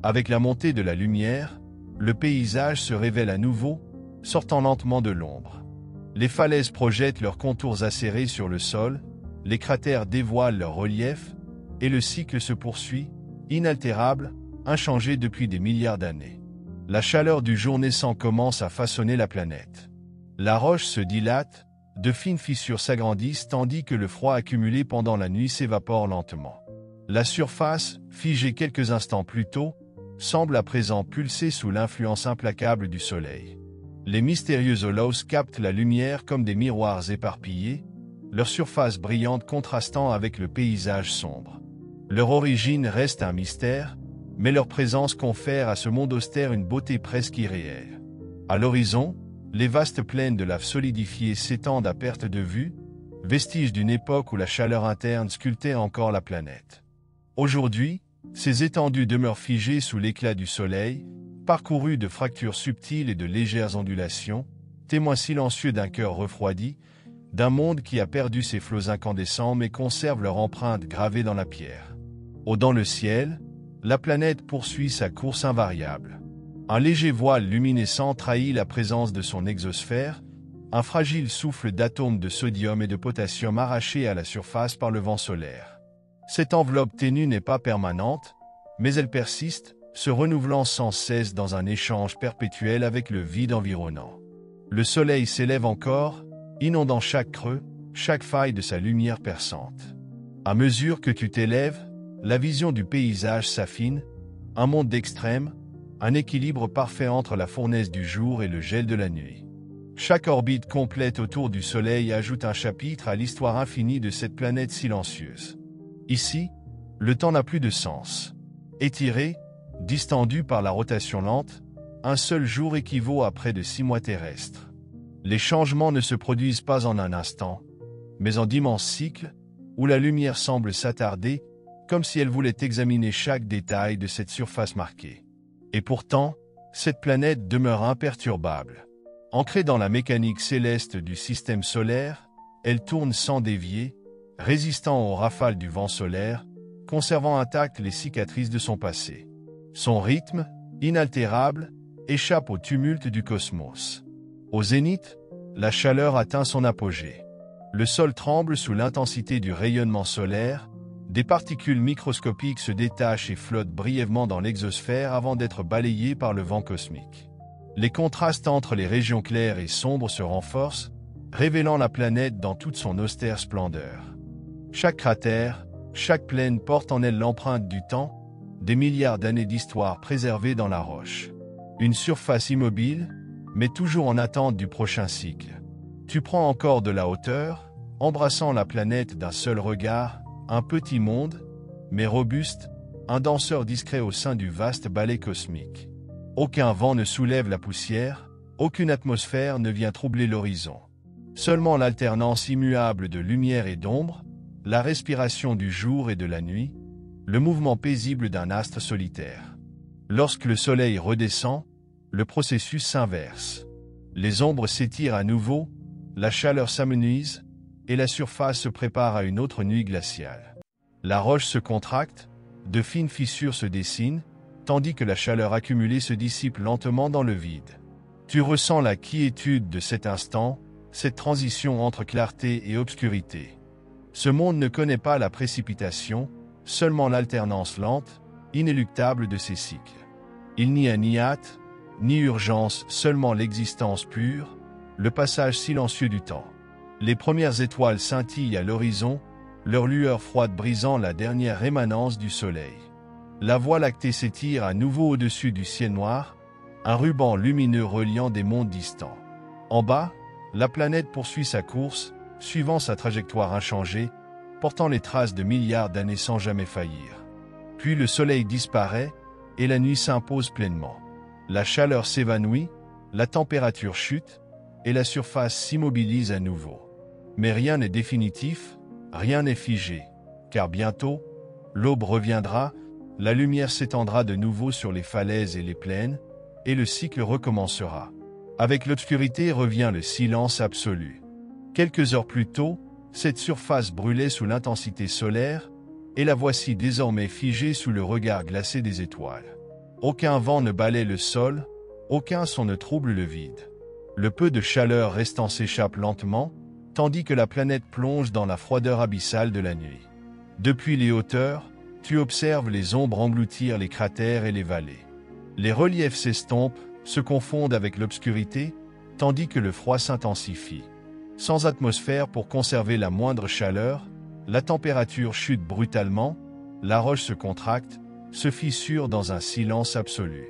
Avec la montée de la lumière, le paysage se révèle à nouveau, sortant lentement de l'ombre. Les falaises projettent leurs contours acérés sur le sol, les cratères dévoilent leur relief, et le cycle se poursuit, inaltérable, inchangé depuis des milliards d'années. La chaleur du jour naissant commence à façonner la planète. La roche se dilate, de fines fissures s'agrandissent tandis que le froid accumulé pendant la nuit s'évapore lentement. La surface, figée quelques instants plus tôt, semble à présent pulser sous l'influence implacable du soleil. Les mystérieux holows captent la lumière comme des miroirs éparpillés, leur surface brillante contrastant avec le paysage sombre. Leur origine reste un mystère, mais leur présence confère à ce monde austère une beauté presque irréelle. À l'horizon, les vastes plaines de lave solidifiées s'étendent à perte de vue, vestiges d'une époque où la chaleur interne sculptait encore la planète. Aujourd'hui, ces étendues demeurent figées sous l'éclat du soleil, parcourues de fractures subtiles et de légères ondulations, témoins silencieux d'un cœur refroidi, d'un monde qui a perdu ses flots incandescents mais conserve leur empreinte gravée dans la pierre. Dans le ciel, la planète poursuit sa course invariable. Un léger voile luminescent trahit la présence de son exosphère, un fragile souffle d'atomes de sodium et de potassium arrachés à la surface par le vent solaire. Cette enveloppe ténue n'est pas permanente, mais elle persiste, se renouvelant sans cesse dans un échange perpétuel avec le vide environnant. Le soleil s'élève encore, inondant chaque creux, chaque faille de sa lumière perçante. À mesure que tu t'élèves, la vision du paysage s'affine, un monde d'extrêmes, un équilibre parfait entre la fournaise du jour et le gel de la nuit. Chaque orbite complète autour du Soleil ajoute un chapitre à l'histoire infinie de cette planète silencieuse. Ici, le temps n'a plus de sens. Étiré, distendu par la rotation lente, un seul jour équivaut à près de 6 mois terrestres. Les changements ne se produisent pas en un instant, mais en d'immenses cycles, où la lumière semble s'attarder, comme si elle voulait examiner chaque détail de cette surface marquée. Et pourtant, cette planète demeure imperturbable. Ancrée dans la mécanique céleste du système solaire, elle tourne sans dévier, résistant aux rafales du vent solaire, conservant intactes les cicatrices de son passé. Son rythme, inaltérable, échappe au tumulte du cosmos. Au zénith, la chaleur atteint son apogée. Le sol tremble sous l'intensité du rayonnement solaire, des particules microscopiques se détachent et flottent brièvement dans l'exosphère avant d'être balayées par le vent cosmique. Les contrastes entre les régions claires et sombres se renforcent, révélant la planète dans toute son austère splendeur. Chaque cratère, chaque plaine porte en elle l'empreinte du temps, des milliards d'années d'histoire préservées dans la roche. Une surface immobile, mais toujours en attente du prochain cycle. Tu prends encore de la hauteur, embrassant la planète d'un seul regard, un petit monde, mais robuste, un danseur discret au sein du vaste ballet cosmique. Aucun vent ne soulève la poussière, aucune atmosphère ne vient troubler l'horizon. Seulement l'alternance immuable de lumière et d'ombre, la respiration du jour et de la nuit, le mouvement paisible d'un astre solitaire. Lorsque le soleil redescend, le processus s'inverse. Les ombres s'étirent à nouveau, la chaleur s'amenuise, et la surface se prépare à une autre nuit glaciale. La roche se contracte, de fines fissures se dessinent, tandis que la chaleur accumulée se dissipe lentement dans le vide. Tu ressens la quiétude de cet instant, cette transition entre clarté et obscurité. Ce monde ne connaît pas la précipitation, seulement l'alternance lente, inéluctable de ces cycles. Il n'y a ni hâte, ni urgence, seulement l'existence pure, le passage silencieux du temps. Les premières étoiles scintillent à l'horizon, leur lueur froide brisant la dernière rémanence du soleil. La Voie lactée s'étire à nouveau au-dessus du ciel noir, un ruban lumineux reliant des mondes distants. En bas, la planète poursuit sa course, suivant sa trajectoire inchangée, portant les traces de milliards d'années sans jamais faillir. Puis le soleil disparaît, et la nuit s'impose pleinement. La chaleur s'évanouit, la température chute, et la surface s'immobilise à nouveau. Mais rien n'est définitif, rien n'est figé, car bientôt, l'aube reviendra, la lumière s'étendra de nouveau sur les falaises et les plaines, et le cycle recommencera. Avec l'obscurité revient le silence absolu. Quelques heures plus tôt, cette surface brûlait sous l'intensité solaire, et la voici désormais figée sous le regard glacé des étoiles. Aucun vent ne balaie le sol, aucun son ne trouble le vide. Le peu de chaleur restant s'échappe lentement, tandis que la planète plonge dans la froideur abyssale de la nuit. Depuis les hauteurs, tu observes les ombres engloutir les cratères et les vallées. Les reliefs s'estompent, se confondent avec l'obscurité, tandis que le froid s'intensifie. Sans atmosphère pour conserver la moindre chaleur, la température chute brutalement, la roche se contracte, se fissure dans un silence absolu.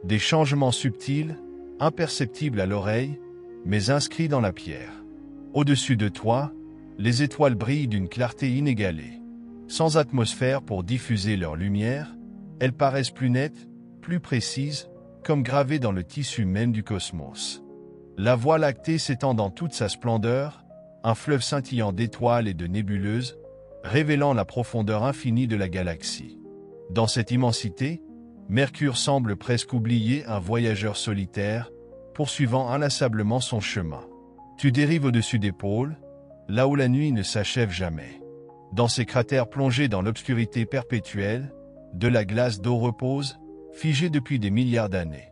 Des changements subtils, imperceptibles à l'oreille, mais inscrits dans la pierre. Au-dessus de toi, les étoiles brillent d'une clarté inégalée. Sans atmosphère pour diffuser leur lumière, elles paraissent plus nettes, plus précises, comme gravées dans le tissu même du cosmos. La Voie lactée s'étend dans toute sa splendeur, un fleuve scintillant d'étoiles et de nébuleuses, révélant la profondeur infinie de la galaxie. Dans cette immensité, Mercure semble presque oublier un voyageur solitaire, poursuivant inlassablement son chemin. Tu dérives au-dessus des pôles, là où la nuit ne s'achève jamais. Dans ces cratères plongés dans l'obscurité perpétuelle, de la glace d'eau repose, figée depuis des milliards d'années.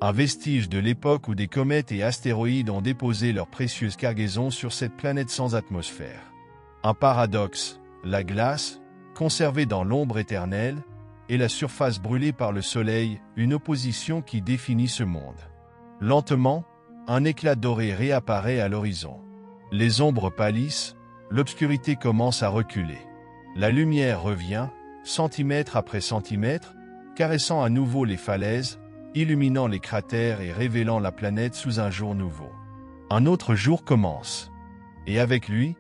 Un vestige de l'époque où des comètes et astéroïdes ont déposé leurs précieuses cargaisons sur cette planète sans atmosphère. Un paradoxe, la glace, conservée dans l'ombre éternelle, et la surface brûlée par le soleil, une opposition qui définit ce monde. Lentement, un éclat doré réapparaît à l'horizon. Les ombres pâlissent, l'obscurité commence à reculer. La lumière revient, centimètre après centimètre, caressant à nouveau les falaises, illuminant les cratères et révélant la planète sous un jour nouveau. Un autre jour commence. Et avec lui,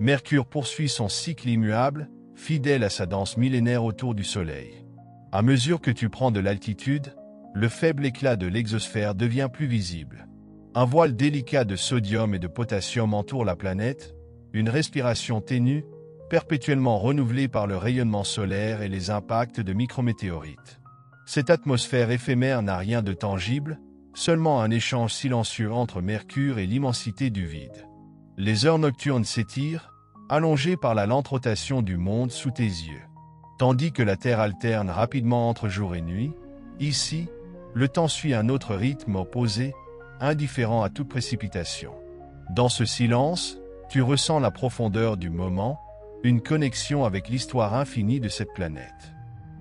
Mercure poursuit son cycle immuable, fidèle à sa danse millénaire autour du Soleil. À mesure que tu prends de l'altitude, le faible éclat de l'exosphère devient plus visible. Un voile délicat de sodium et de potassium entoure la planète, une respiration ténue, perpétuellement renouvelée par le rayonnement solaire et les impacts de micrométéorites. Cette atmosphère éphémère n'a rien de tangible, seulement un échange silencieux entre Mercure et l'immensité du vide. Les heures nocturnes s'étirent, allongées par la lente rotation du monde sous tes yeux. Tandis que la Terre alterne rapidement entre jour et nuit, ici, le temps suit un autre rythme opposé, indifférent à toute précipitation. Dans ce silence, tu ressens la profondeur du moment, une connexion avec l'histoire infinie de cette planète.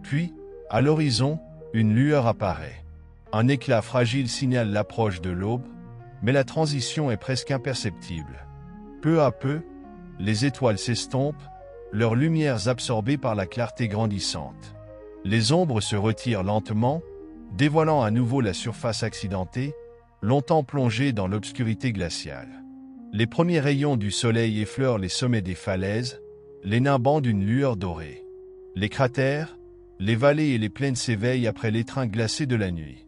Puis, à l'horizon, une lueur apparaît. Un éclat fragile signale l'approche de l'aube, mais la transition est presque imperceptible. Peu à peu, les étoiles s'estompent, leurs lumières absorbées par la clarté grandissante. Les ombres se retirent lentement, dévoilant à nouveau la surface accidentée, longtemps plongée dans l'obscurité glaciale. Les premiers rayons du soleil effleurent les sommets des falaises, les nimbant d'une lueur dorée. Les cratères, les vallées et les plaines s'éveillent après l'étreint glacé de la nuit.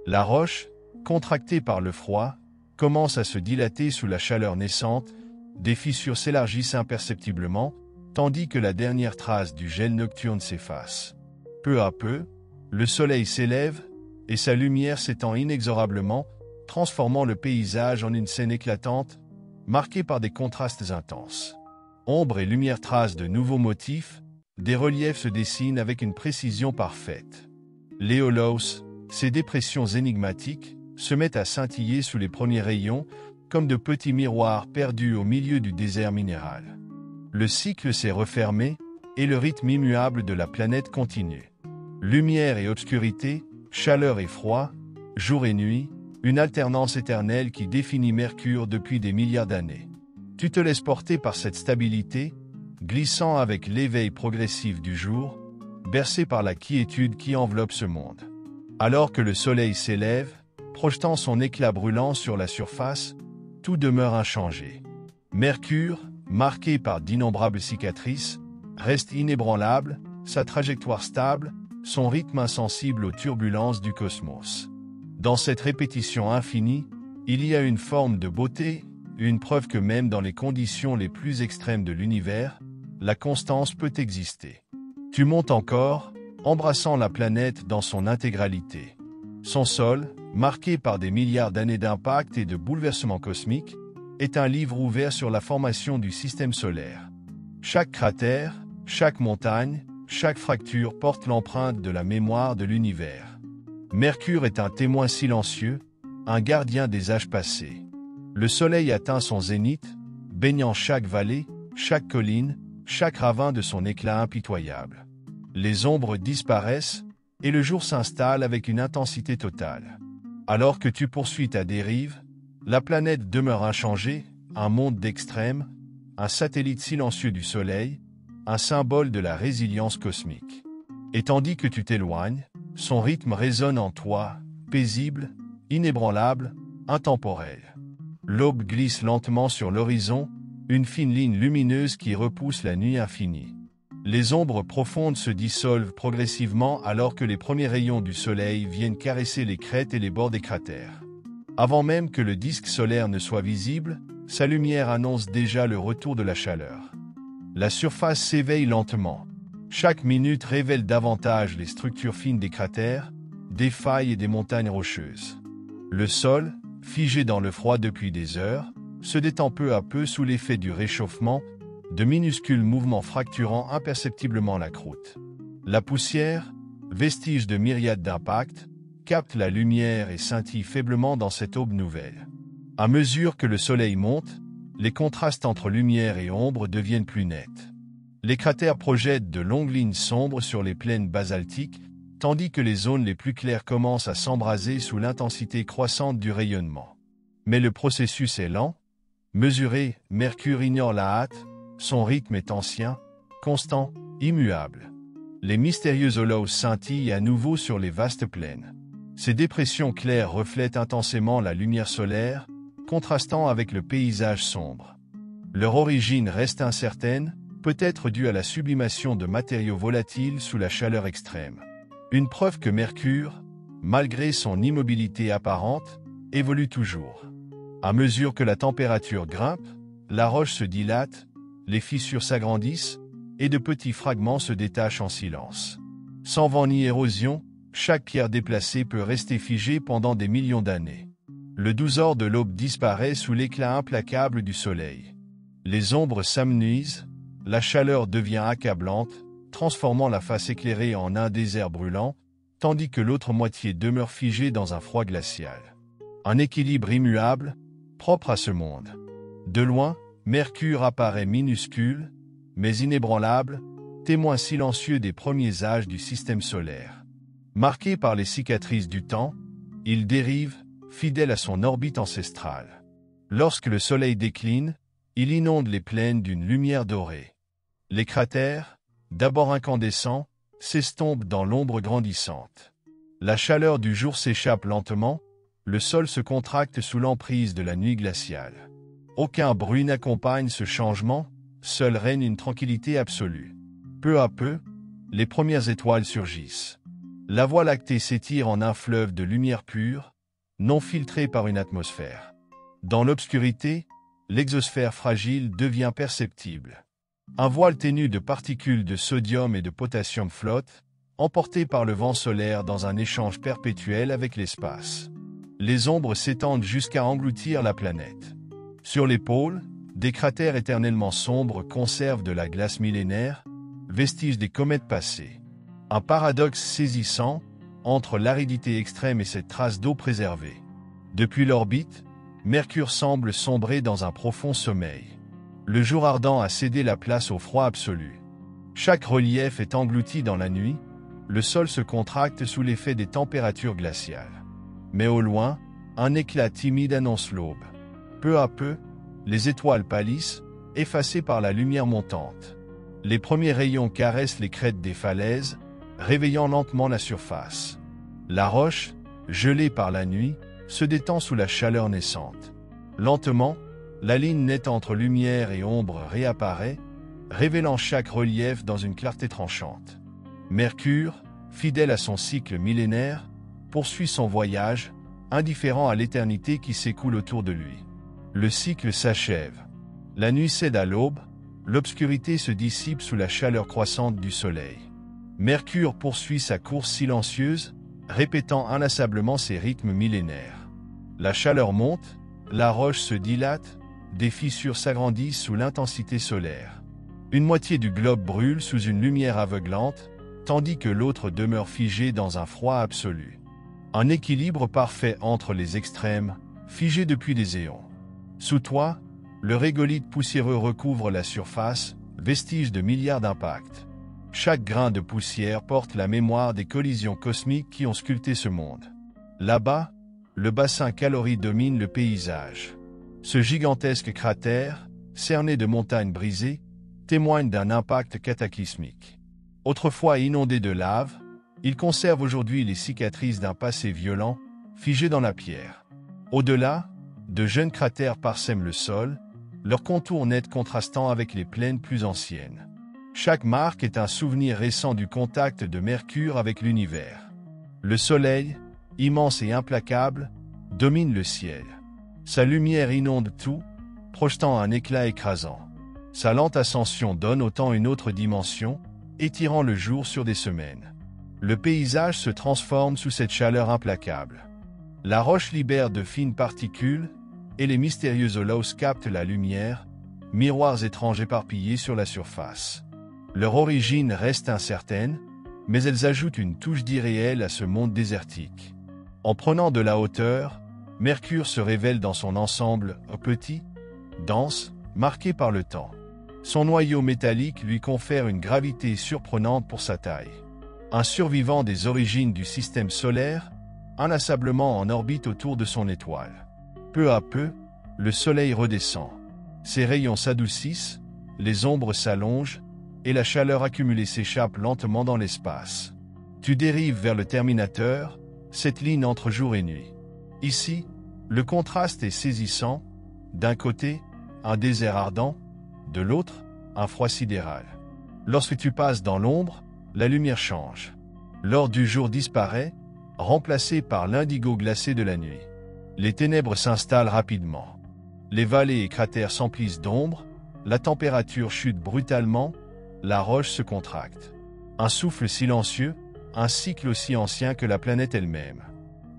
La roche, contractée par le froid, commence à se dilater sous la chaleur naissante, des fissures s'élargissent imperceptiblement, tandis que la dernière trace du gel nocturne s'efface. Peu à peu, le soleil s'élève, et sa lumière s'étend inexorablement, transformant le paysage en une scène éclatante, marquée par des contrastes intenses. Ombre et lumière tracent de nouveaux motifs, des reliefs se dessinent avec une précision parfaite. Les holos, ces dépressions énigmatiques, se mettent à scintiller sous les premiers rayons, comme de petits miroirs perdus au milieu du désert minéral. Le cycle s'est refermé, et le rythme immuable de la planète continue. Lumière et obscurité, chaleur et froid, jour et nuit, une alternance éternelle qui définit Mercure depuis des milliards d'années. Tu te laisses porter par cette stabilité, glissant avec l'éveil progressif du jour, bercé par la quiétude qui enveloppe ce monde. Alors que le soleil s'élève, projetant son éclat brûlant sur la surface, tout demeure inchangé. Mercure, marqué par d'innombrables cicatrices, reste inébranlable, sa trajectoire stable, son rythme insensible aux turbulences du cosmos. Dans cette répétition infinie, il y a une forme de beauté, une preuve que même dans les conditions les plus extrêmes de l'univers, la constance peut exister. Tu montes encore, embrassant la planète dans son intégralité. Son sol, marqué par des milliards d'années d'impact et de bouleversements cosmiques, est un livre ouvert sur la formation du système solaire. Chaque cratère, chaque montagne, chaque fracture porte l'empreinte de la mémoire de l'univers. Mercure est un témoin silencieux, un gardien des âges passés. Le soleil atteint son zénith, baignant chaque vallée, chaque colline, chaque ravin de son éclat impitoyable. Les ombres disparaissent, et le jour s'installe avec une intensité totale. Alors que tu poursuis ta dérive, la planète demeure inchangée, un monde d'extrêmes, un satellite silencieux du Soleil, un symbole de la résilience cosmique. Et tandis que tu t'éloignes, son rythme résonne en toi, paisible, inébranlable, intemporel. L'aube glisse lentement sur l'horizon, une fine ligne lumineuse qui repousse la nuit infinie. Les ombres profondes se dissolvent progressivement alors que les premiers rayons du soleil viennent caresser les crêtes et les bords des cratères. Avant même que le disque solaire ne soit visible, sa lumière annonce déjà le retour de la chaleur. La surface s'éveille lentement. Chaque minute révèle davantage les structures fines des cratères, des failles et des montagnes rocheuses. Le sol, figé dans le froid depuis des heures, se détend peu à peu sous l'effet du réchauffement, de minuscules mouvements fracturant imperceptiblement la croûte. La poussière, vestige de myriades d'impacts, capte la lumière et scintille faiblement dans cette aube nouvelle. À mesure que le soleil monte, les contrastes entre lumière et ombre deviennent plus nets. Les cratères projettent de longues lignes sombres sur les plaines basaltiques, tandis que les zones les plus claires commencent à s'embraser sous l'intensité croissante du rayonnement. Mais le processus est lent. Mesuré, Mercure ignore la hâte, son rythme est ancien, constant, immuable. Les mystérieux hollows scintillent à nouveau sur les vastes plaines. Ces dépressions claires reflètent intensément la lumière solaire, contrastant avec le paysage sombre. Leur origine reste incertaine, peut-être due à la sublimation de matériaux volatiles sous la chaleur extrême. Une preuve que Mercure, malgré son immobilité apparente, évolue toujours. À mesure que la température grimpe, la roche se dilate, les fissures s'agrandissent, et de petits fragments se détachent en silence. Sans vent ni érosion, chaque pierre déplacée peut rester figée pendant des millions d'années. Le douzaure de l'aube disparaît sous l'éclat implacable du soleil. Les ombres s'amenuisent, la chaleur devient accablante, transformant la face éclairée en un désert brûlant, tandis que l'autre moitié demeure figée dans un froid glacial. Un équilibre immuable, propre à ce monde. De loin, Mercure apparaît minuscule, mais inébranlable, témoin silencieux des premiers âges du système solaire. Marqué par les cicatrices du temps, il dérive, fidèle à son orbite ancestrale. Lorsque le soleil décline, il inonde les plaines d'une lumière dorée. Les cratères, d'abord incandescents, s'estompent dans l'ombre grandissante. La chaleur du jour s'échappe lentement, le sol se contracte sous l'emprise de la nuit glaciale. Aucun bruit n'accompagne ce changement, seul règne une tranquillité absolue. Peu à peu, les premières étoiles surgissent. La Voie lactée s'étire en un fleuve de lumière pure, non filtrée par une atmosphère. Dans l'obscurité, l'exosphère fragile devient perceptible. Un voile ténu de particules de sodium et de potassium flotte, emporté par le vent solaire dans un échange perpétuel avec l'espace. Les ombres s'étendent jusqu'à engloutir la planète. Sur les pôles, des cratères éternellement sombres conservent de la glace millénaire, vestige des comètes passées. Un paradoxe saisissant entre l'aridité extrême et cette trace d'eau préservée. Depuis l'orbite, Mercure semble sombrer dans un profond sommeil. Le jour ardent a cédé la place au froid absolu. Chaque relief est englouti dans la nuit, le sol se contracte sous l'effet des températures glaciales. Mais au loin, un éclat timide annonce l'aube. Peu à peu, les étoiles pâlissent, effacées par la lumière montante. Les premiers rayons caressent les crêtes des falaises, réveillant lentement la surface. La roche, gelée par la nuit, se détend sous la chaleur naissante. Lentement, la ligne nette entre lumière et ombre réapparaît, révélant chaque relief dans une clarté tranchante. Mercure, fidèle à son cycle millénaire, poursuit son voyage, indifférent à l'éternité qui s'écoule autour de lui. Le cycle s'achève. La nuit cède à l'aube, l'obscurité se dissipe sous la chaleur croissante du soleil. Mercure poursuit sa course silencieuse, répétant inlassablement ses rythmes millénaires. La chaleur monte, la roche se dilate, des fissures s'agrandissent sous l'intensité solaire. Une moitié du globe brûle sous une lumière aveuglante, tandis que l'autre demeure figée dans un froid absolu. Un équilibre parfait entre les extrêmes, figé depuis des éons. Sous toi, le régolithe poussiéreux recouvre la surface, vestige de milliards d'impacts. Chaque grain de poussière porte la mémoire des collisions cosmiques qui ont sculpté ce monde. Là-bas, le bassin Calorie domine le paysage. Ce gigantesque cratère, cerné de montagnes brisées, témoigne d'un impact cataclysmique. Autrefois inondé de lave, il conserve aujourd'hui les cicatrices d'un passé violent, figé dans la pierre. Au-delà, de jeunes cratères parsèment le sol, leurs contours nets contrastant avec les plaines plus anciennes. Chaque marque est un souvenir récent du contact de Mercure avec l'univers. Le soleil, immense et implacable, domine le ciel. Sa lumière inonde tout, projetant un éclat écrasant. Sa lente ascension donne au temps une autre dimension, étirant le jour sur des semaines. Le paysage se transforme sous cette chaleur implacable. La roche libère de fines particules, et les mystérieux hollows captent la lumière, miroirs étranges éparpillés sur la surface. Leur origine reste incertaine, mais elles ajoutent une touche d'irréel à ce monde désertique. En prenant de la hauteur, Mercure se révèle dans son ensemble petit, dense, marqué par le temps. Son noyau métallique lui confère une gravité surprenante pour sa taille. Un survivant des origines du système solaire, inlassablement en orbite autour de son étoile. Peu à peu, le soleil redescend. Ses rayons s'adoucissent, les ombres s'allongent, et la chaleur accumulée s'échappe lentement dans l'espace. Tu dérives vers le terminateur, cette ligne entre jour et nuit. Ici, le contraste est saisissant. D'un côté, un désert ardent, de l'autre, un froid sidéral. Lorsque tu passes dans l'ombre, la lumière change. L'or du jour disparaît, remplacé par l'indigo glacé de la nuit. Les ténèbres s'installent rapidement. Les vallées et cratères s'emplissent d'ombre, la température chute brutalement, la roche se contracte. Un souffle silencieux, un cycle aussi ancien que la planète elle-même.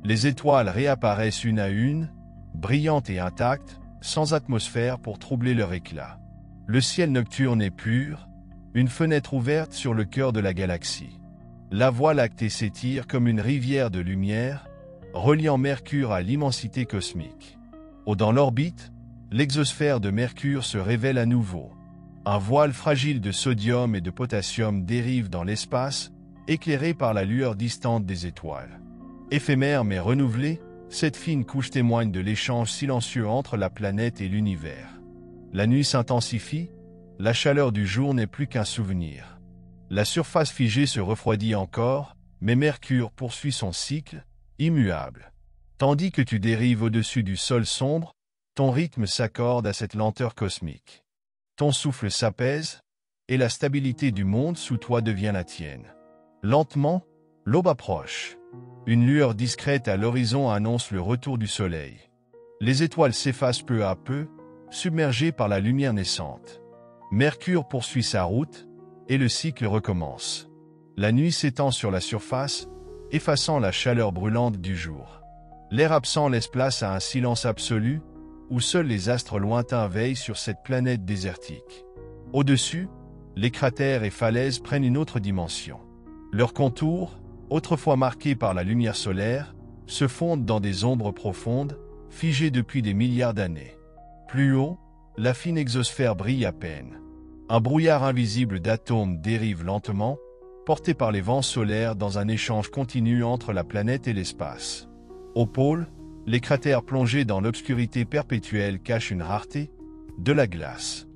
Les étoiles réapparaissent une à une, brillantes et intactes, sans atmosphère pour troubler leur éclat. Le ciel nocturne est pur, une fenêtre ouverte sur le cœur de la galaxie. La Voie lactée s'étire comme une rivière de lumière, reliant Mercure à l'immensité cosmique. Dans l'orbite, l'exosphère de Mercure se révèle à nouveau. Un voile fragile de sodium et de potassium dérive dans l'espace, éclairé par la lueur distante des étoiles. Éphémère mais renouvelée, cette fine couche témoigne de l'échange silencieux entre la planète et l'univers. La nuit s'intensifie, la chaleur du jour n'est plus qu'un souvenir. La surface figée se refroidit encore, mais Mercure poursuit son cycle, immuable. Tandis que tu dérives au-dessus du sol sombre, ton rythme s'accorde à cette lenteur cosmique. Ton souffle s'apaise, et la stabilité du monde sous toi devient la tienne. Lentement, l'aube approche. Une lueur discrète à l'horizon annonce le retour du soleil. Les étoiles s'effacent peu à peu, submergées par la lumière naissante. Mercure poursuit sa route, et le cycle recommence. La nuit s'étend sur la surface, effaçant la chaleur brûlante du jour. L'air absent laisse place à un silence absolu, où seuls les astres lointains veillent sur cette planète désertique. Au-dessus, les cratères et falaises prennent une autre dimension. Leurs contours, autrefois marqués par la lumière solaire, se fondent dans des ombres profondes, figées depuis des milliards d'années. Plus haut, la fine exosphère brille à peine. Un brouillard invisible d'atomes dérive lentement, porté par les vents solaires dans un échange continu entre la planète et l'espace. Au pôle, les cratères plongés dans l'obscurité perpétuelle cachent une rareté, de la glace.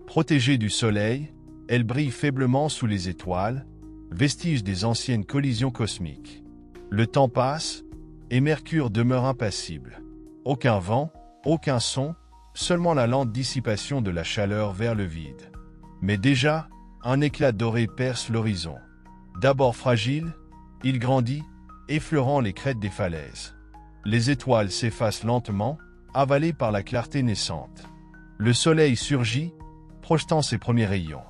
Protégée du soleil, elle brille faiblement sous les étoiles, vestige des anciennes collisions cosmiques. Le temps passe, et Mercure demeure impassible. Aucun vent, aucun son, seulement la lente dissipation de la chaleur vers le vide. Mais déjà, un éclat doré perce l'horizon. D'abord fragile, il grandit, effleurant les crêtes des falaises. Les étoiles s'effacent lentement, avalées par la clarté naissante. Le soleil surgit, projetant ses premiers rayons.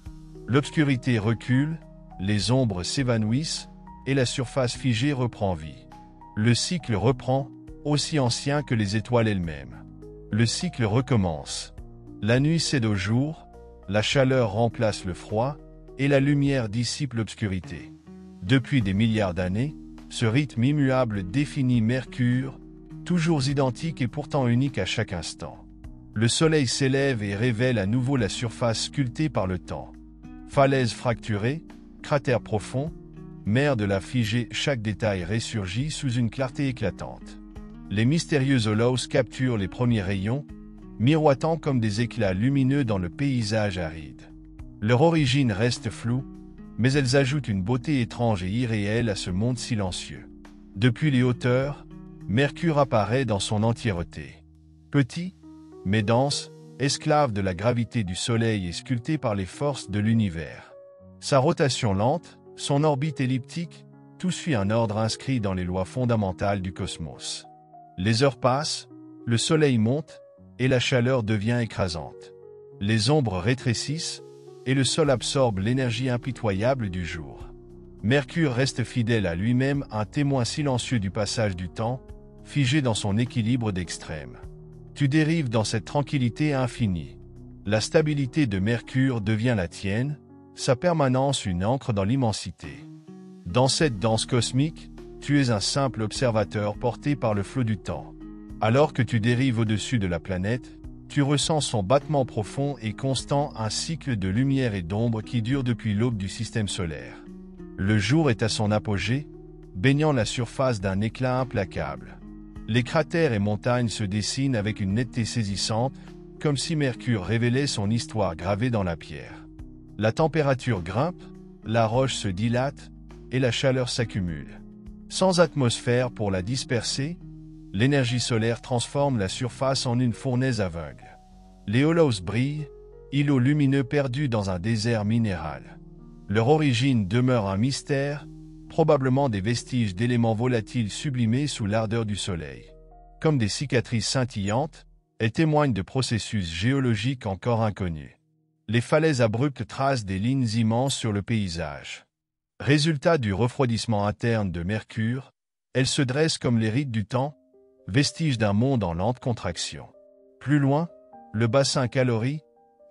L'obscurité recule, les ombres s'évanouissent, et la surface figée reprend vie. Le cycle reprend, aussi ancien que les étoiles elles-mêmes. Le cycle recommence. La nuit cède au jour, la chaleur remplace le froid, et la lumière dissipe l'obscurité. Depuis des milliards d'années, ce rythme immuable définit Mercure, toujours identique et pourtant unique à chaque instant. Le soleil s'élève et révèle à nouveau la surface sculptée par le temps. Falaises fracturées, cratères profonds, mer de la figée, chaque détail ressurgit sous une clarté éclatante. Les mystérieux hollows capturent les premiers rayons, miroitant comme des éclats lumineux dans le paysage aride. Leur origine reste floue, mais elles ajoutent une beauté étrange et irréelle à ce monde silencieux. Depuis les hauteurs, Mercure apparaît dans son entièreté. Petit, mais dense, esclave de la gravité du Soleil et sculpté par les forces de l'univers. Sa rotation lente, son orbite elliptique, tout suit un ordre inscrit dans les lois fondamentales du cosmos. Les heures passent, le Soleil monte, et la chaleur devient écrasante. Les ombres rétrécissent, et le sol absorbe l'énergie impitoyable du jour. Mercure reste fidèle à lui-même, un témoin silencieux du passage du temps, figé dans son équilibre d'extrême. Tu dérives dans cette tranquillité infinie. La stabilité de Mercure devient la tienne, sa permanence une ancre dans l'immensité. Dans cette danse cosmique, tu es un simple observateur porté par le flot du temps. Alors que tu dérives au-dessus de la planète, tu ressens son battement profond et constant, un cycle de lumière et d'ombre qui dure depuis l'aube du système solaire. Le jour est à son apogée, baignant la surface d'un éclat implacable. Les cratères et montagnes se dessinent avec une netteté saisissante, comme si Mercure révélait son histoire gravée dans la pierre. La température grimpe, la roche se dilate et la chaleur s'accumule. Sans atmosphère pour la disperser, l'énergie solaire transforme la surface en une fournaise aveugle. Les holos brillent, îlots lumineux perdus dans un désert minéral. Leur origine demeure un mystère, probablement des vestiges d'éléments volatiles sublimés sous l'ardeur du soleil. Comme des cicatrices scintillantes, elles témoignent de processus géologiques encore inconnus. Les falaises abruptes tracent des lignes immenses sur le paysage. Résultat du refroidissement interne de Mercure, elles se dressent comme les rides du temps, vestiges d'un monde en lente contraction. Plus loin, le bassin Caloris,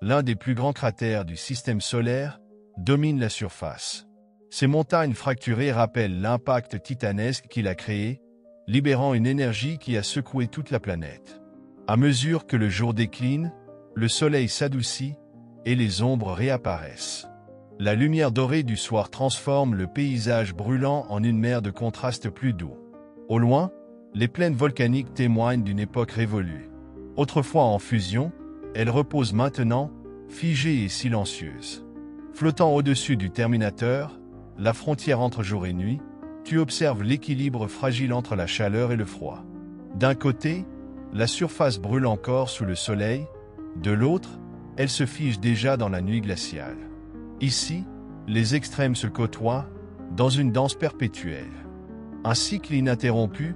l'un des plus grands cratères du système solaire, domine la surface. Ces montagnes fracturées rappellent l'impact titanesque qu'il a créé, libérant une énergie qui a secoué toute la planète. À mesure que le jour décline, le soleil s'adoucit et les ombres réapparaissent. La lumière dorée du soir transforme le paysage brûlant en une mer de contrastes plus doux. Au loin, les plaines volcaniques témoignent d'une époque révolue. Autrefois en fusion, elles reposent maintenant, figées et silencieuses. Flottant au-dessus du terminateur, la frontière entre jour et nuit, tu observes l'équilibre fragile entre la chaleur et le froid. D'un côté, la surface brûle encore sous le soleil, de l'autre, elle se fige déjà dans la nuit glaciale. Ici, les extrêmes se côtoient, dans une danse perpétuelle. Un cycle ininterrompu,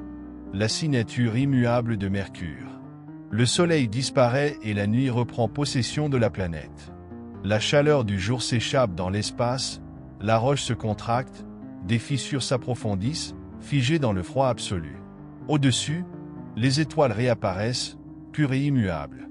la signature immuable de Mercure. Le soleil disparaît et la nuit reprend possession de la planète. La chaleur du jour s'échappe dans l'espace, la roche se contracte, des fissures s'approfondissent, figées dans le froid absolu. Au-dessus, les étoiles réapparaissent, pures et immuables.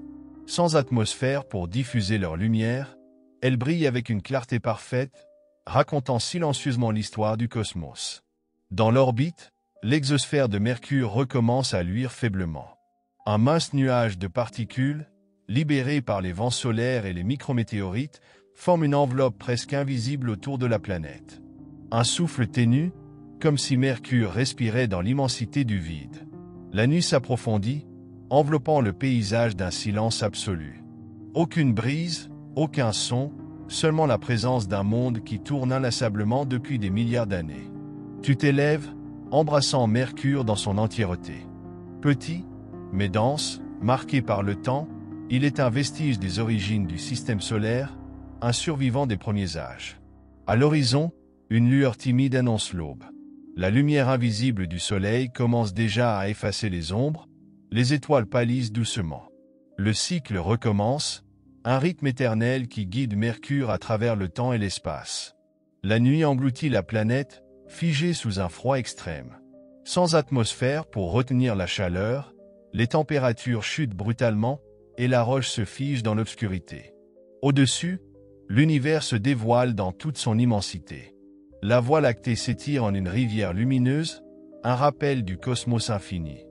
Sans atmosphère pour diffuser leur lumière, elles brillent avec une clarté parfaite, racontant silencieusement l'histoire du cosmos. Dans l'orbite, l'exosphère de Mercure recommence à luire faiblement. Un mince nuage de particules, libéré par les vents solaires et les micrométéorites, forme une enveloppe presque invisible autour de la planète. Un souffle ténu, comme si Mercure respirait dans l'immensité du vide. La nuit s'approfondit, enveloppant le paysage d'un silence absolu. Aucune brise, aucun son, seulement la présence d'un monde qui tourne inlassablement depuis des milliards d'années. Tu t'élèves, embrassant Mercure dans son entièreté. Petit, mais dense, marqué par le temps, il est un vestige des origines du système solaire, un survivant des premiers âges. À l'horizon, une lueur timide annonce l'aube. La lumière invisible du soleil commence déjà à effacer les ombres, les étoiles pâlissent doucement. Le cycle recommence, un rythme éternel qui guide Mercure à travers le temps et l'espace. La nuit engloutit la planète, figée sous un froid extrême. Sans atmosphère pour retenir la chaleur, les températures chutent brutalement et la roche se fige dans l'obscurité. Au-dessus, l'univers se dévoile dans toute son immensité. La Voie lactée s'étire en une rivière lumineuse, un rappel du cosmos infini.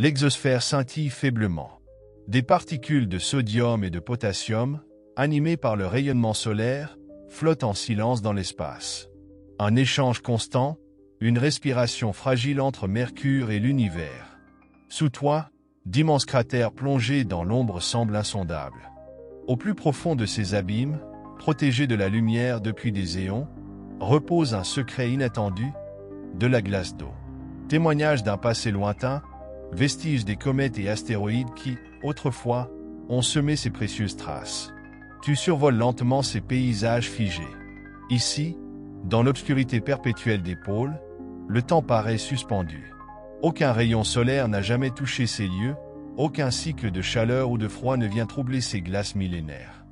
L'exosphère scintille faiblement. Des particules de sodium et de potassium, animées par le rayonnement solaire, flottent en silence dans l'espace. Un échange constant, une respiration fragile entre Mercure et l'univers. Sous toi, d'immenses cratères plongés dans l'ombre semblent insondables. Au plus profond de ces abîmes, protégés de la lumière depuis des éons, repose un secret inattendu, de la glace d'eau. Témoignage d'un passé lointain, vestige des comètes et astéroïdes qui, autrefois, ont semé ces précieuses traces. Tu survoles lentement ces paysages figés. Ici, dans l'obscurité perpétuelle des pôles, le temps paraît suspendu. Aucun rayon solaire n'a jamais touché ces lieux, aucun cycle de chaleur ou de froid ne vient troubler ces glaces millénaires.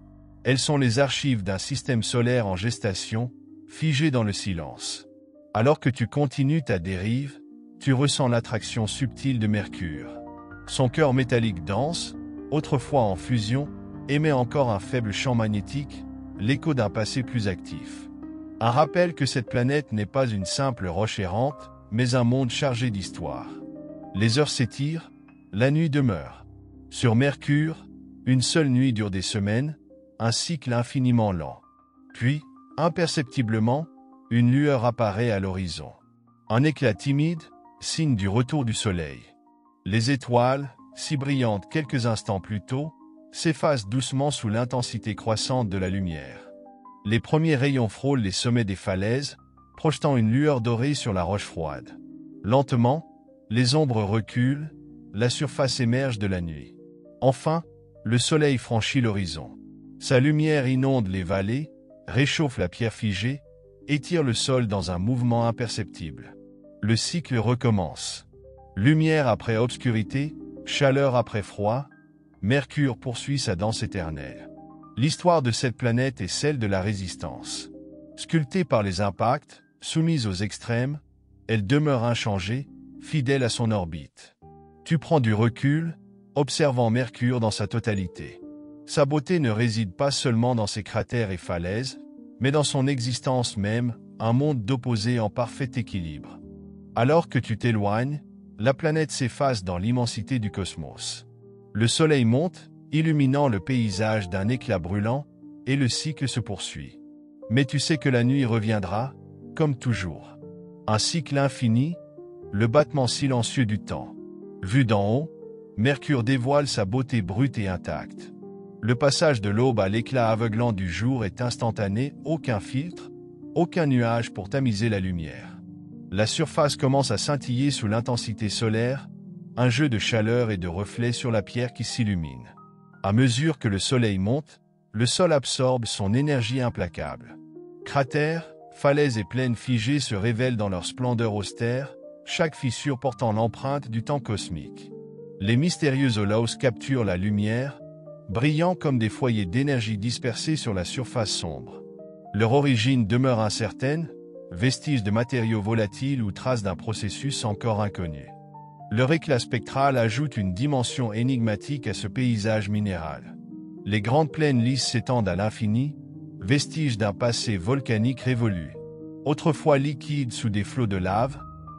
Elles sont les archives d'un système solaire en gestation, figé dans le silence. Alors que tu continues ta dérive, tu ressens l'attraction subtile de Mercure. Son cœur métallique dense, autrefois en fusion, émet encore un faible champ magnétique, l'écho d'un passé plus actif. Un rappel que cette planète n'est pas une simple roche errante, mais un monde chargé d'histoire. Les heures s'étirent, la nuit demeure. Sur Mercure, une seule nuit dure des semaines, un cycle infiniment lent. Puis, imperceptiblement, une lueur apparaît à l'horizon. Un éclat timide, signe du retour du soleil. Les étoiles, si brillantes quelques instants plus tôt, s'effacent doucement sous l'intensité croissante de la lumière. Les premiers rayons frôlent les sommets des falaises, projetant une lueur dorée sur la roche froide. Lentement, les ombres reculent, la surface émerge de la nuit. Enfin, le soleil franchit l'horizon. Sa lumière inonde les vallées, réchauffe la pierre figée, étire le sol dans un mouvement imperceptible. Le cycle recommence. Lumière après obscurité, chaleur après froid, Mercure poursuit sa danse éternelle. L'histoire de cette planète est celle de la résistance. Sculptée par les impacts, soumise aux extrêmes, elle demeure inchangée, fidèle à son orbite. Tu prends du recul, observant Mercure dans sa totalité. Sa beauté ne réside pas seulement dans ses cratères et falaises, mais dans son existence même, un monde d'opposés en parfait équilibre. Alors que tu t'éloignes, la planète s'efface dans l'immensité du cosmos. Le soleil monte, illuminant le paysage d'un éclat brûlant, et le cycle se poursuit. Mais tu sais que la nuit reviendra, comme toujours. Un cycle infini, le battement silencieux du temps. Vu d'en haut, Mercure dévoile sa beauté brute et intacte. Le passage de l'aube à l'éclat aveuglant du jour est instantané, aucun filtre, aucun nuage pour tamiser la lumière. La surface commence à scintiller sous l'intensité solaire, un jeu de chaleur et de reflets sur la pierre qui s'illumine. À mesure que le soleil monte, le sol absorbe son énergie implacable. Cratères, falaises et plaines figées se révèlent dans leur splendeur austère, chaque fissure portant l'empreinte du temps cosmique. Les mystérieux holocaustes capturent la lumière, brillant comme des foyers d'énergie dispersés sur la surface sombre. Leur origine demeure incertaine, vestiges de matériaux volatiles ou traces d'un processus encore inconnu. Leur éclat spectral ajoute une dimension énigmatique à ce paysage minéral. Les grandes plaines lisses s'étendent à l'infini, vestiges d'un passé volcanique révolu. Autrefois liquides sous des flots de lave,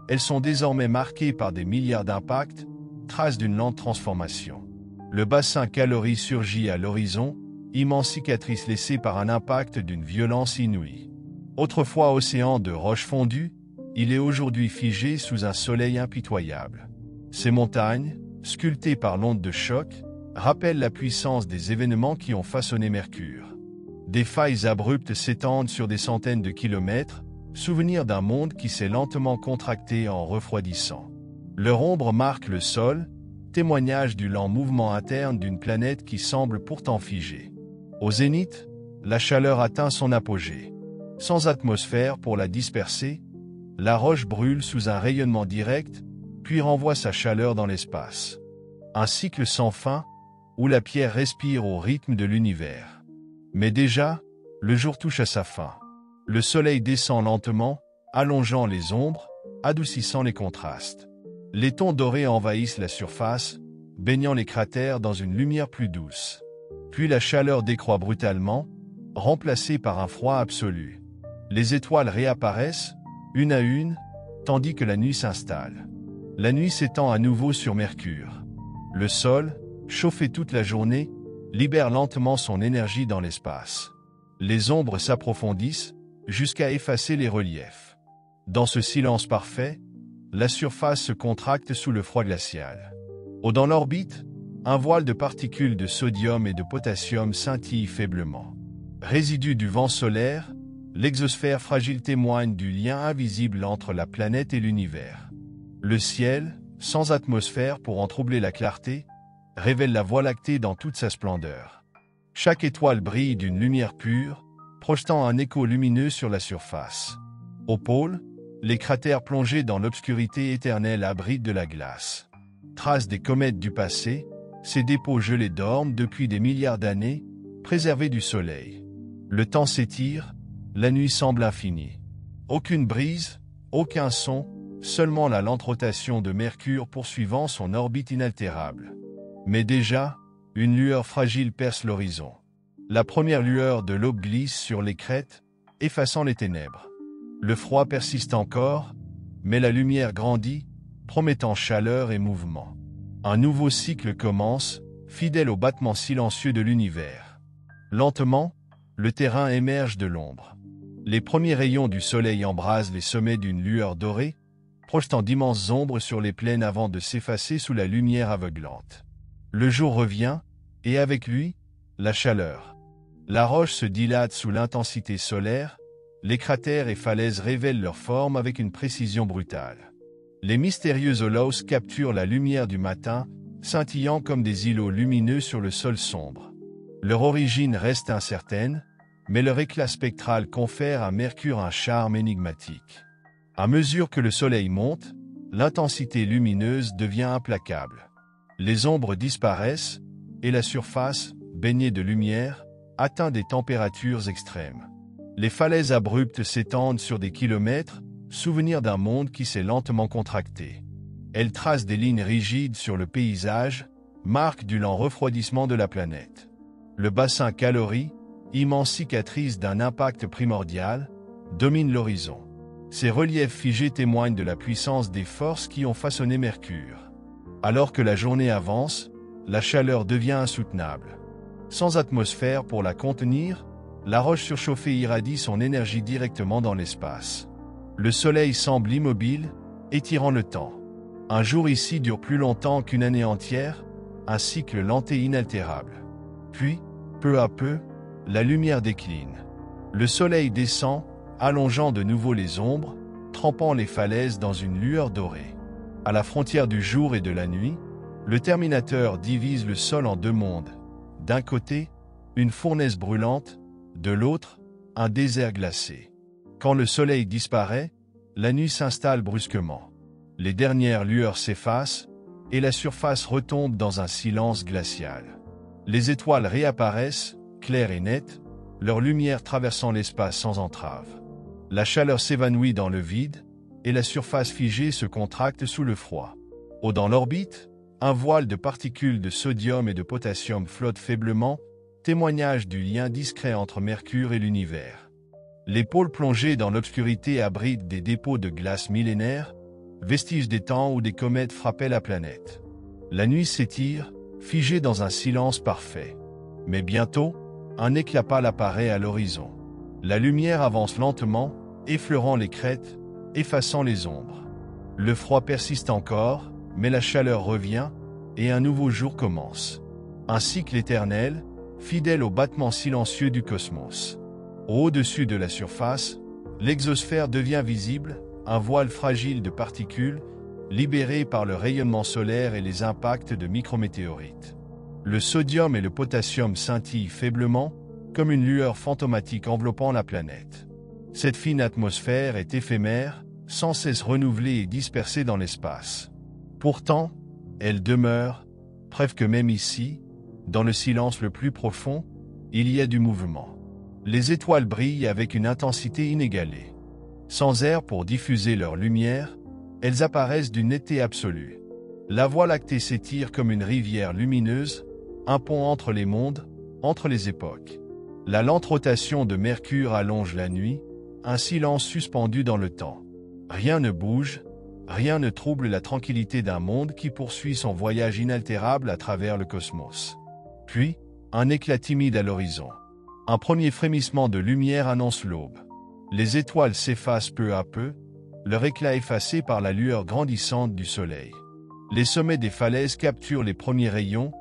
elles sont désormais marquées par des milliards d'impacts, traces d'une lente transformation. Le bassin calorique surgit à l'horizon, immense cicatrice laissée par un impact d'une violence inouïe. Autrefois océan de roches fondues, il est aujourd'hui figé sous un soleil impitoyable. Ces montagnes, sculptées par l'onde de choc, rappellent la puissance des événements qui ont façonné Mercure. Des failles abruptes s'étendent sur des centaines de kilomètres, souvenir d'un monde qui s'est lentement contracté en refroidissant. Leur ombre marque le sol, témoignage du lent mouvement interne d'une planète qui semble pourtant figée. Au zénith, la chaleur atteint son apogée. Sans atmosphère pour la disperser, la roche brûle sous un rayonnement direct, puis renvoie sa chaleur dans l'espace. Un cycle sans fin, où la pierre respire au rythme de l'univers. Mais déjà, le jour touche à sa fin. Le soleil descend lentement, allongeant les ombres, adoucissant les contrastes. Les tons dorés envahissent la surface, baignant les cratères dans une lumière plus douce. Puis la chaleur décroît brutalement, remplacée par un froid absolu. Les étoiles réapparaissent, une à une, tandis que la nuit s'installe. La nuit s'étend à nouveau sur Mercure. Le sol, chauffé toute la journée, libère lentement son énergie dans l'espace. Les ombres s'approfondissent, jusqu'à effacer les reliefs. Dans ce silence parfait, la surface se contracte sous le froid glacial. Dans l'orbite, un voile de particules de sodium et de potassium scintille faiblement. Résidu du vent solaire, l'exosphère fragile témoigne du lien invisible entre la planète et l'univers. Le ciel, sans atmosphère pour en troubler la clarté, révèle la Voie lactée dans toute sa splendeur. Chaque étoile brille d'une lumière pure, projetant un écho lumineux sur la surface. Au pôle, les cratères plongés dans l'obscurité éternelle abritent de la glace. Traces des comètes du passé, ces dépôts gelés dorment depuis des milliards d'années, préservés du soleil. Le temps s'étire, la nuit semble infinie. Aucune brise, aucun son, seulement la lente rotation de Mercure poursuivant son orbite inaltérable. Mais déjà, une lueur fragile perce l'horizon. La première lueur de l'aube glisse sur les crêtes, effaçant les ténèbres. Le froid persiste encore, mais la lumière grandit, promettant chaleur et mouvement. Un nouveau cycle commence, fidèle au battement silencieux de l'univers. Lentement, le terrain émerge de l'ombre. Les premiers rayons du soleil embrasent les sommets d'une lueur dorée, projetant d'immenses ombres sur les plaines avant de s'effacer sous la lumière aveuglante. Le jour revient, et avec lui, la chaleur. La roche se dilate sous l'intensité solaire, les cratères et falaises révèlent leur forme avec une précision brutale. Les mystérieux holos capturent la lumière du matin, scintillant comme des îlots lumineux sur le sol sombre. Leur origine reste incertaine, mais leur éclat spectral confère à Mercure un charme énigmatique. À mesure que le soleil monte, l'intensité lumineuse devient implacable. Les ombres disparaissent, et la surface, baignée de lumière, atteint des températures extrêmes. Les falaises abruptes s'étendent sur des kilomètres, souvenir d'un monde qui s'est lentement contracté. Elles tracent des lignes rigides sur le paysage, marque du lent refroidissement de la planète. Le bassin Caloris, immense cicatrice d'un impact primordial, domine l'horizon. Ces reliefs figés témoignent de la puissance des forces qui ont façonné Mercure. Alors que la journée avance, la chaleur devient insoutenable. Sans atmosphère pour la contenir, la roche surchauffée irradie son énergie directement dans l'espace. Le soleil semble immobile, étirant le temps. Un jour ici dure plus longtemps qu'une année entière, un cycle lent et inaltérable. Puis, peu à peu, la lumière décline. Le soleil descend, allongeant de nouveau les ombres, trempant les falaises dans une lueur dorée. À la frontière du jour et de la nuit, le Terminateur divise le sol en deux mondes. D'un côté, une fournaise brûlante, de l'autre, un désert glacé. Quand le soleil disparaît, la nuit s'installe brusquement. Les dernières lueurs s'effacent, et la surface retombe dans un silence glacial. Les étoiles réapparaissent, claires et nettes, leur lumière traversant l'espace sans entrave. La chaleur s'évanouit dans le vide, et la surface figée se contracte sous le froid. Dans l'orbite, un voile de particules de sodium et de potassium flotte faiblement, témoignage du lien discret entre Mercure et l'univers. Les pôles plongés dans l'obscurité abritent des dépôts de glace millénaires, vestiges des temps où des comètes frappaient la planète. La nuit s'étire, figée dans un silence parfait. Mais bientôt, un éclat pâle apparaît à l'horizon. La lumière avance lentement, effleurant les crêtes, effaçant les ombres. Le froid persiste encore, mais la chaleur revient, et un nouveau jour commence. Un cycle éternel, fidèle au battement silencieux du cosmos. Au-dessus de la surface, l'exosphère devient visible, un voile fragile de particules, libéré par le rayonnement solaire et les impacts de micrométéorites. Le sodium et le potassium scintillent faiblement, comme une lueur fantomatique enveloppant la planète. Cette fine atmosphère est éphémère, sans cesse renouvelée et dispersée dans l'espace. Pourtant, elle demeure, preuve que même ici, dans le silence le plus profond, il y a du mouvement. Les étoiles brillent avec une intensité inégalée. Sans air pour diffuser leur lumière, elles apparaissent d'une netteté absolue. La Voie lactée s'étire comme une rivière lumineuse, un pont entre les mondes, entre les époques. La lente rotation de Mercure allonge la nuit, un silence suspendu dans le temps. Rien ne bouge, rien ne trouble la tranquillité d'un monde qui poursuit son voyage inaltérable à travers le cosmos. Puis, un éclat timide à l'horizon. Un premier frémissement de lumière annonce l'aube. Les étoiles s'effacent peu à peu, leur éclat effacé par la lueur grandissante du soleil. Les sommets des falaises capturent les premiers rayons,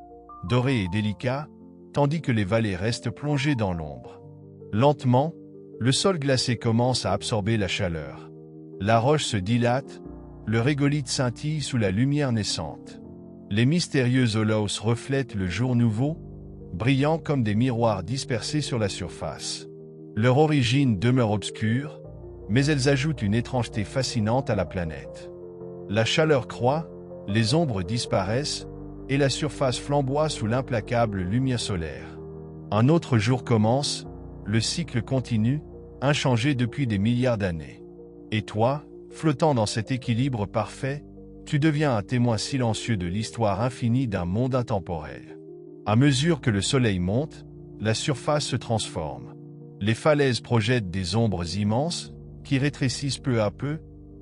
dorés et délicats, tandis que les vallées restent plongées dans l'ombre. Lentement, le sol glacé commence à absorber la chaleur. La roche se dilate, le régolithe scintille sous la lumière naissante. Les mystérieux holos reflètent le jour nouveau, brillant comme des miroirs dispersés sur la surface. Leur origine demeure obscure, mais elles ajoutent une étrangeté fascinante à la planète. La chaleur croît, les ombres disparaissent, et la surface flamboie sous l'implacable lumière solaire. Un autre jour commence, le cycle continue, inchangé depuis des milliards d'années. Et toi, flottant dans cet équilibre parfait, tu deviens un témoin silencieux de l'histoire infinie d'un monde intemporel. À mesure que le soleil monte, la surface se transforme. Les falaises projettent des ombres immenses, qui rétrécissent peu à peu,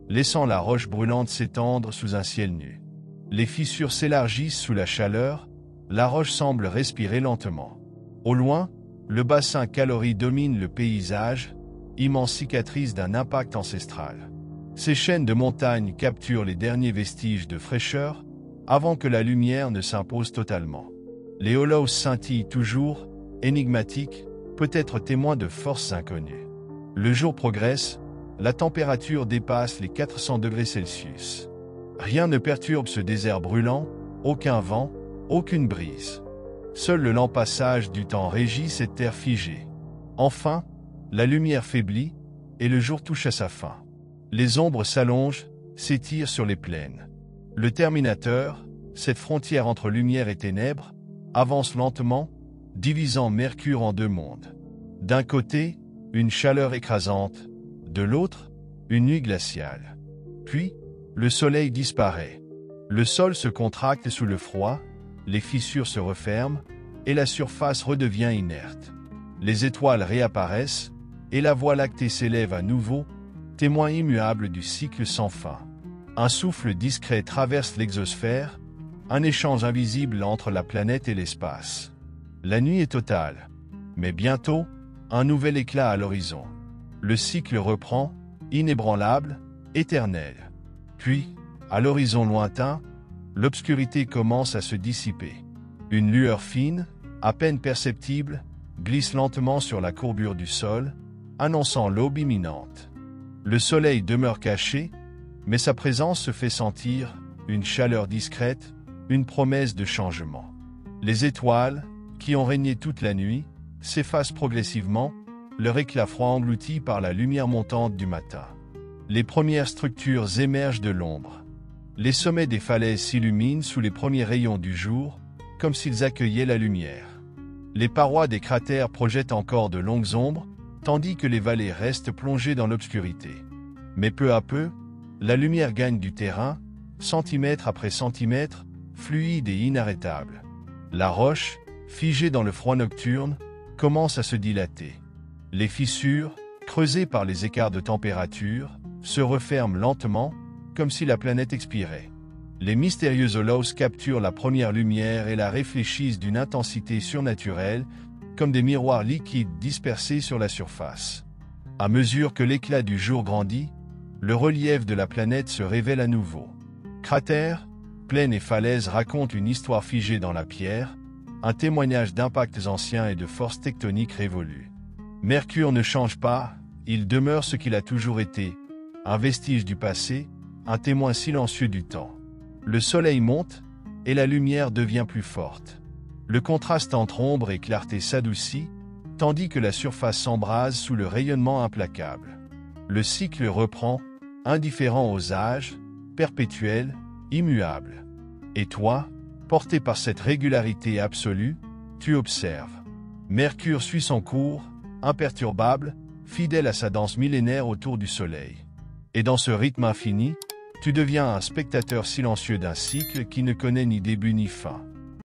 laissant la roche brûlante s'étendre sous un ciel nu. Les fissures s'élargissent sous la chaleur, la roche semble respirer lentement. Au loin, le bassin Caloris domine le paysage, immense cicatrice d'un impact ancestral. Ces chaînes de montagnes capturent les derniers vestiges de fraîcheur, avant que la lumière ne s'impose totalement. Les holos scintillent toujours, énigmatiques, peut être témoin de forces inconnues. Le jour progresse, la température dépasse les 400 degrés Celsius. Rien ne perturbe ce désert brûlant, aucun vent, aucune brise. Seul le lent passage du temps régit cette terre figée. Enfin, la lumière faiblit, et le jour touche à sa fin. Les ombres s'allongent, s'étirent sur les plaines. Le Terminateur, cette frontière entre lumière et ténèbres, avance lentement, divisant Mercure en deux mondes. D'un côté, une chaleur écrasante, de l'autre, une nuit glaciale. Puis, le soleil disparaît. Le sol se contracte sous le froid, les fissures se referment, et la surface redevient inerte. Les étoiles réapparaissent, et la Voie lactée s'élève à nouveau, témoin immuable du cycle sans fin. Un souffle discret traverse l'exosphère, un échange invisible entre la planète et l'espace. La nuit est totale, mais bientôt, un nouvel éclat à l'horizon. Le cycle reprend, inébranlable, éternel. Puis, à l'horizon lointain, l'obscurité commence à se dissiper. Une lueur fine, à peine perceptible, glisse lentement sur la courbure du sol, annonçant l'aube imminente. Le soleil demeure caché, mais sa présence se fait sentir, une chaleur discrète, une promesse de changement. Les étoiles, qui ont régné toute la nuit, s'effacent progressivement, leur éclat froid englouti par la lumière montante du matin. Les premières structures émergent de l'ombre. Les sommets des falaises s'illuminent sous les premiers rayons du jour, comme s'ils accueillaient la lumière. Les parois des cratères projettent encore de longues ombres, tandis que les vallées restent plongées dans l'obscurité. Mais peu à peu, la lumière gagne du terrain, centimètre après centimètre, fluide et inarrêtable. La roche, figée dans le froid nocturne, commence à se dilater. Les fissures, creusées par les écarts de température, se referment lentement, comme si la planète expirait. Les mystérieux holos capturent la première lumière et la réfléchissent d'une intensité surnaturelle, comme des miroirs liquides dispersés sur la surface. À mesure que l'éclat du jour grandit, le relief de la planète se révèle à nouveau. Cratères, plaines et falaises racontent une histoire figée dans la pierre, un témoignage d'impacts anciens et de forces tectoniques révolues. Mercure ne change pas, il demeure ce qu'il a toujours été, un vestige du passé, un témoin silencieux du temps. Le soleil monte, et la lumière devient plus forte. Le contraste entre ombre et clarté s'adoucit, tandis que la surface s'embrase sous le rayonnement implacable. Le cycle reprend, indifférent aux âges, perpétuel, immuable. Et toi, porté par cette régularité absolue, tu observes. Mercure suit son cours, imperturbable, fidèle à sa danse millénaire autour du soleil. Et dans ce rythme infini, tu deviens un spectateur silencieux d'un cycle qui ne connaît ni début ni fin.